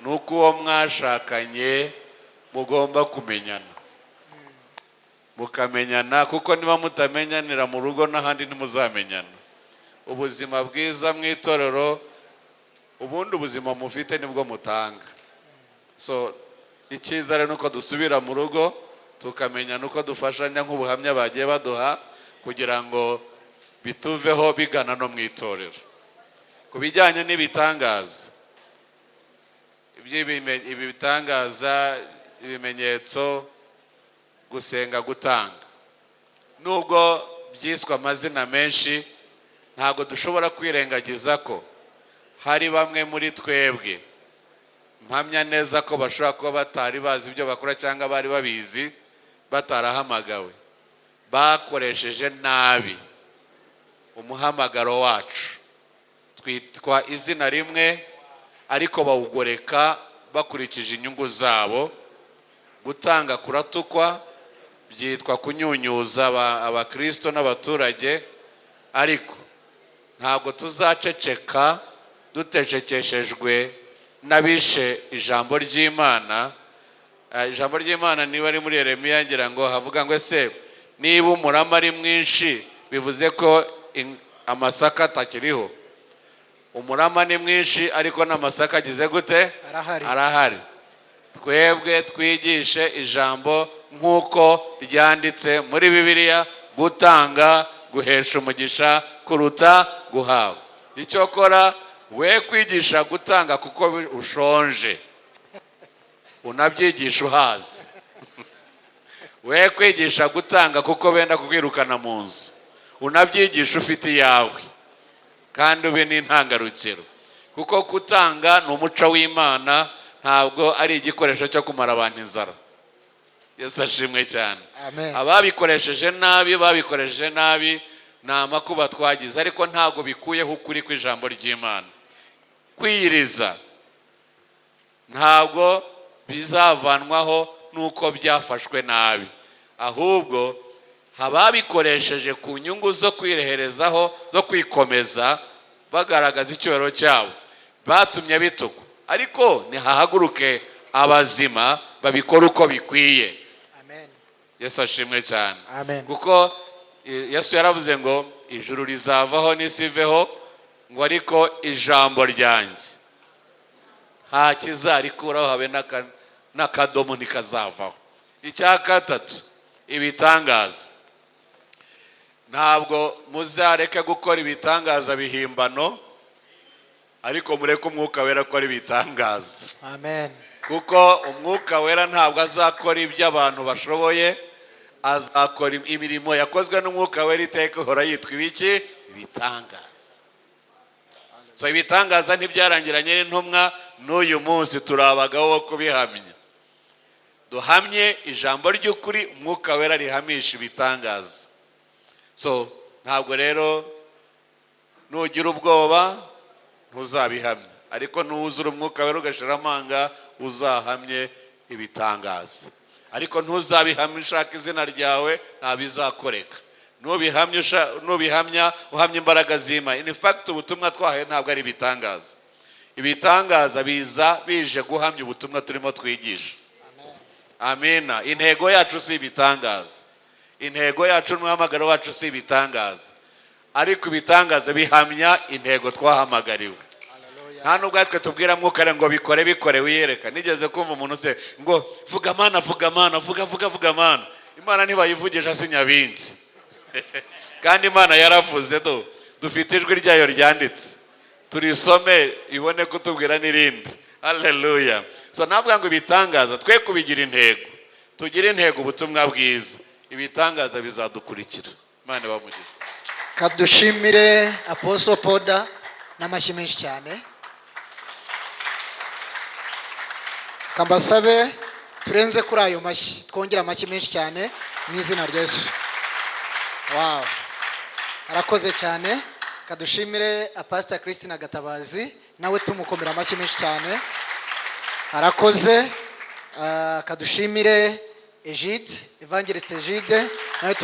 ni uko uwo mwashakanye mugomba kumenyana, mukamenyana, kuko niba mutamenyanira mu rugo n'ahandi ntimuzamenyana. Ubuzima bwiza mu itorero, ubundi ubuzima mufite nibwo mutanga. So icyiza rero nuko dusubira mu rugo tukamenyana, uko dufashanya nk'ubuhamya bagiye baduha, kugira ngo bituveho bigana no mu itorero. Ku bijyanye n'ibitangaza, ibitangaza, ibimenyetso, gusenga, gutanga, nubwo byiswe amazina menshi, ntabwo dushobora kwirengagiza ko hari bamwe muri twebwe, mpamya neza ko bashobora kuba batari bazi ibyo bakora cyangwa bari babizi batarahamagawe, bakoresheje nabi umuhamagaro wacu. Twitwa izina rimwe ariko bawugoreka bakurikije inyungu zabo. Gutanga kuratukwa, byitwa kunyunyuza abakristo n'abaturage, ariko ntabwo tuzaceceka dutecekeshejwe n'abishe ijambo ry'Imana. Ijambo ry'Imana niba ari muri Yeremiya ngira ngo havuga ngo ese niba umurama ari mwinshi bivuze ko amasaka atakiriho? Umurama ni mwinshi ariko n'amasaka agize gute? Arahari. Twebwe twigishe ijambo nk'uko ryanditse muri Bibiliya, gutanga guhesha umugisha kuruta guhawe. Icyo kora we kwigisha gutanga kuko ushonje, unabyigisha uhaze. We kwigisha gutanga kuko benda kukwirukana mu nzu, unabyigisha ufite iyawe, kandi ube n'intangarugero. Kuko gutanga ni umuco w'Imana, ntabwo ari igikoresho cyo kumara abantu inzara. Yesu ashimwe cyane. Ababikoresheje nabi ni amakuba twagize, ariko ntabwo bikuyeho ukuri kw'ijambo ry'Imana. Kwiyiriza ntabwo bizavanwaho nuko byafashwe nabi, ahubwo ababikoresheje ku nyungu zo kwireherezaho, zo kwikomeza, bagaragaza icyubahiro cyabo, batumye bitukwa. Ariko nihahaguruke abazima babikora uko bikwiye. Yesu ashimwe cyane. Kuko Yesu yaravuze ngo ijuru rizavaho n'isi iveho, ngo ariko ijambo ryanjye nta kizarikuraho, habe n'akadomo ntikazavaho. Icya gatatu, ibitangaza. Ntabwo muzareke gukora ibitangaza bihimbano, ariko mureke umwuka wera akora ibitangaza. Kuko umwuka wera ntabwo azakora ibyo abantu bashoboye, azakora imirimo yakozwe n'umwuka wera iteka ihora yitwa ibiki? Ibitangaza. So ibitangaza ntibyarangiranye n'intumwa, n'uyu munsi turabagaho wo kubihamya. Duhamye ijambo ry'ukuri, umwuka wera rihamisha ibitangaza. So ntabwo rero nugira ubwoba ntuzabihamya, ariko nuzura umwuka wera ugashira amanga uzahamye ibitangaza. Ariko ntuzabihamya ushaka izina ryawe ntabizakoreka. Nubihamya uhamya imbaraga z'Imana. In fact ubutumwa twahaye ntabwo ari ibitangaza. Ibitangaza biza bije guhamya ubutumwa turimo twigisha. Amina. Intego yacu si ibitangaza, intego yacu n'umuhamagaro wacu si ibitangaza, ariko ibitangaza bihamya intego twahamagariwe. Nta nubwo twe tubwira mwuka ngo bikore wiyereka. Nigeze kumva umuntu se ngo vuga Mana, vuga Mana, vuga Mana. Imana ntibayivugisha sinyabinzi. Kandi Imana yaravuze dufite ijwi ryayo ryanditse, turisome ibone kutubwira n'irindi. Haleluya. So navuga ngo ibitangaza twe kubigira intego, tugire intego ubutumwa bwiza, ibitangaza bizadukurikira. Imana bamugisha. Kadushimire Apostle Poda n'amashyi menshi cyane. Kambasabe turenze kuri ayo mashyi, twongera amashyi menshi cyane mu izina rya Yesu. Wow, arakoze cyane. Kadushimire Pastor Christina Gatabazi, nawe tumukomera amashyi menshi cyane. Arakoze. Kadushimire Evangelist Egide, nawe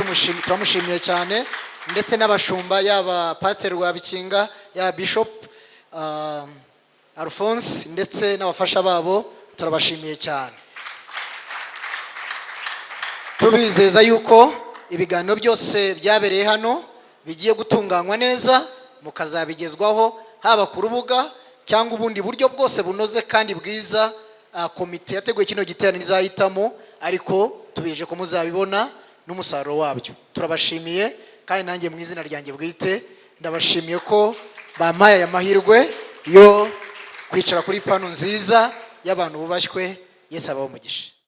turamushimiye cyane, ndetse n'abashumba yaba Pastor Rwabikinga, ya Bishop Alphonse, ndetse n'abafasha babo turabashimiye cyane. Tubizeza yuko ibiganiro byose byabereye hano bigiye gutunganywa neza, mukazabigezwaho haba ku rubuga cyangwa ubundi buryo bwose bunoze kandi bwiza komite yateguye kino giterane izahitamo, ariko tubijeje ko muzabibona n'umusaruro wabyo. Turabashimiye, kandi nanjye mu izina ryanjye bwite ndabashimiye ko bampaye aya mahirwe yo kwicara kuri pano nziza y'abantu bubashywe. Yesu abaho umugisha.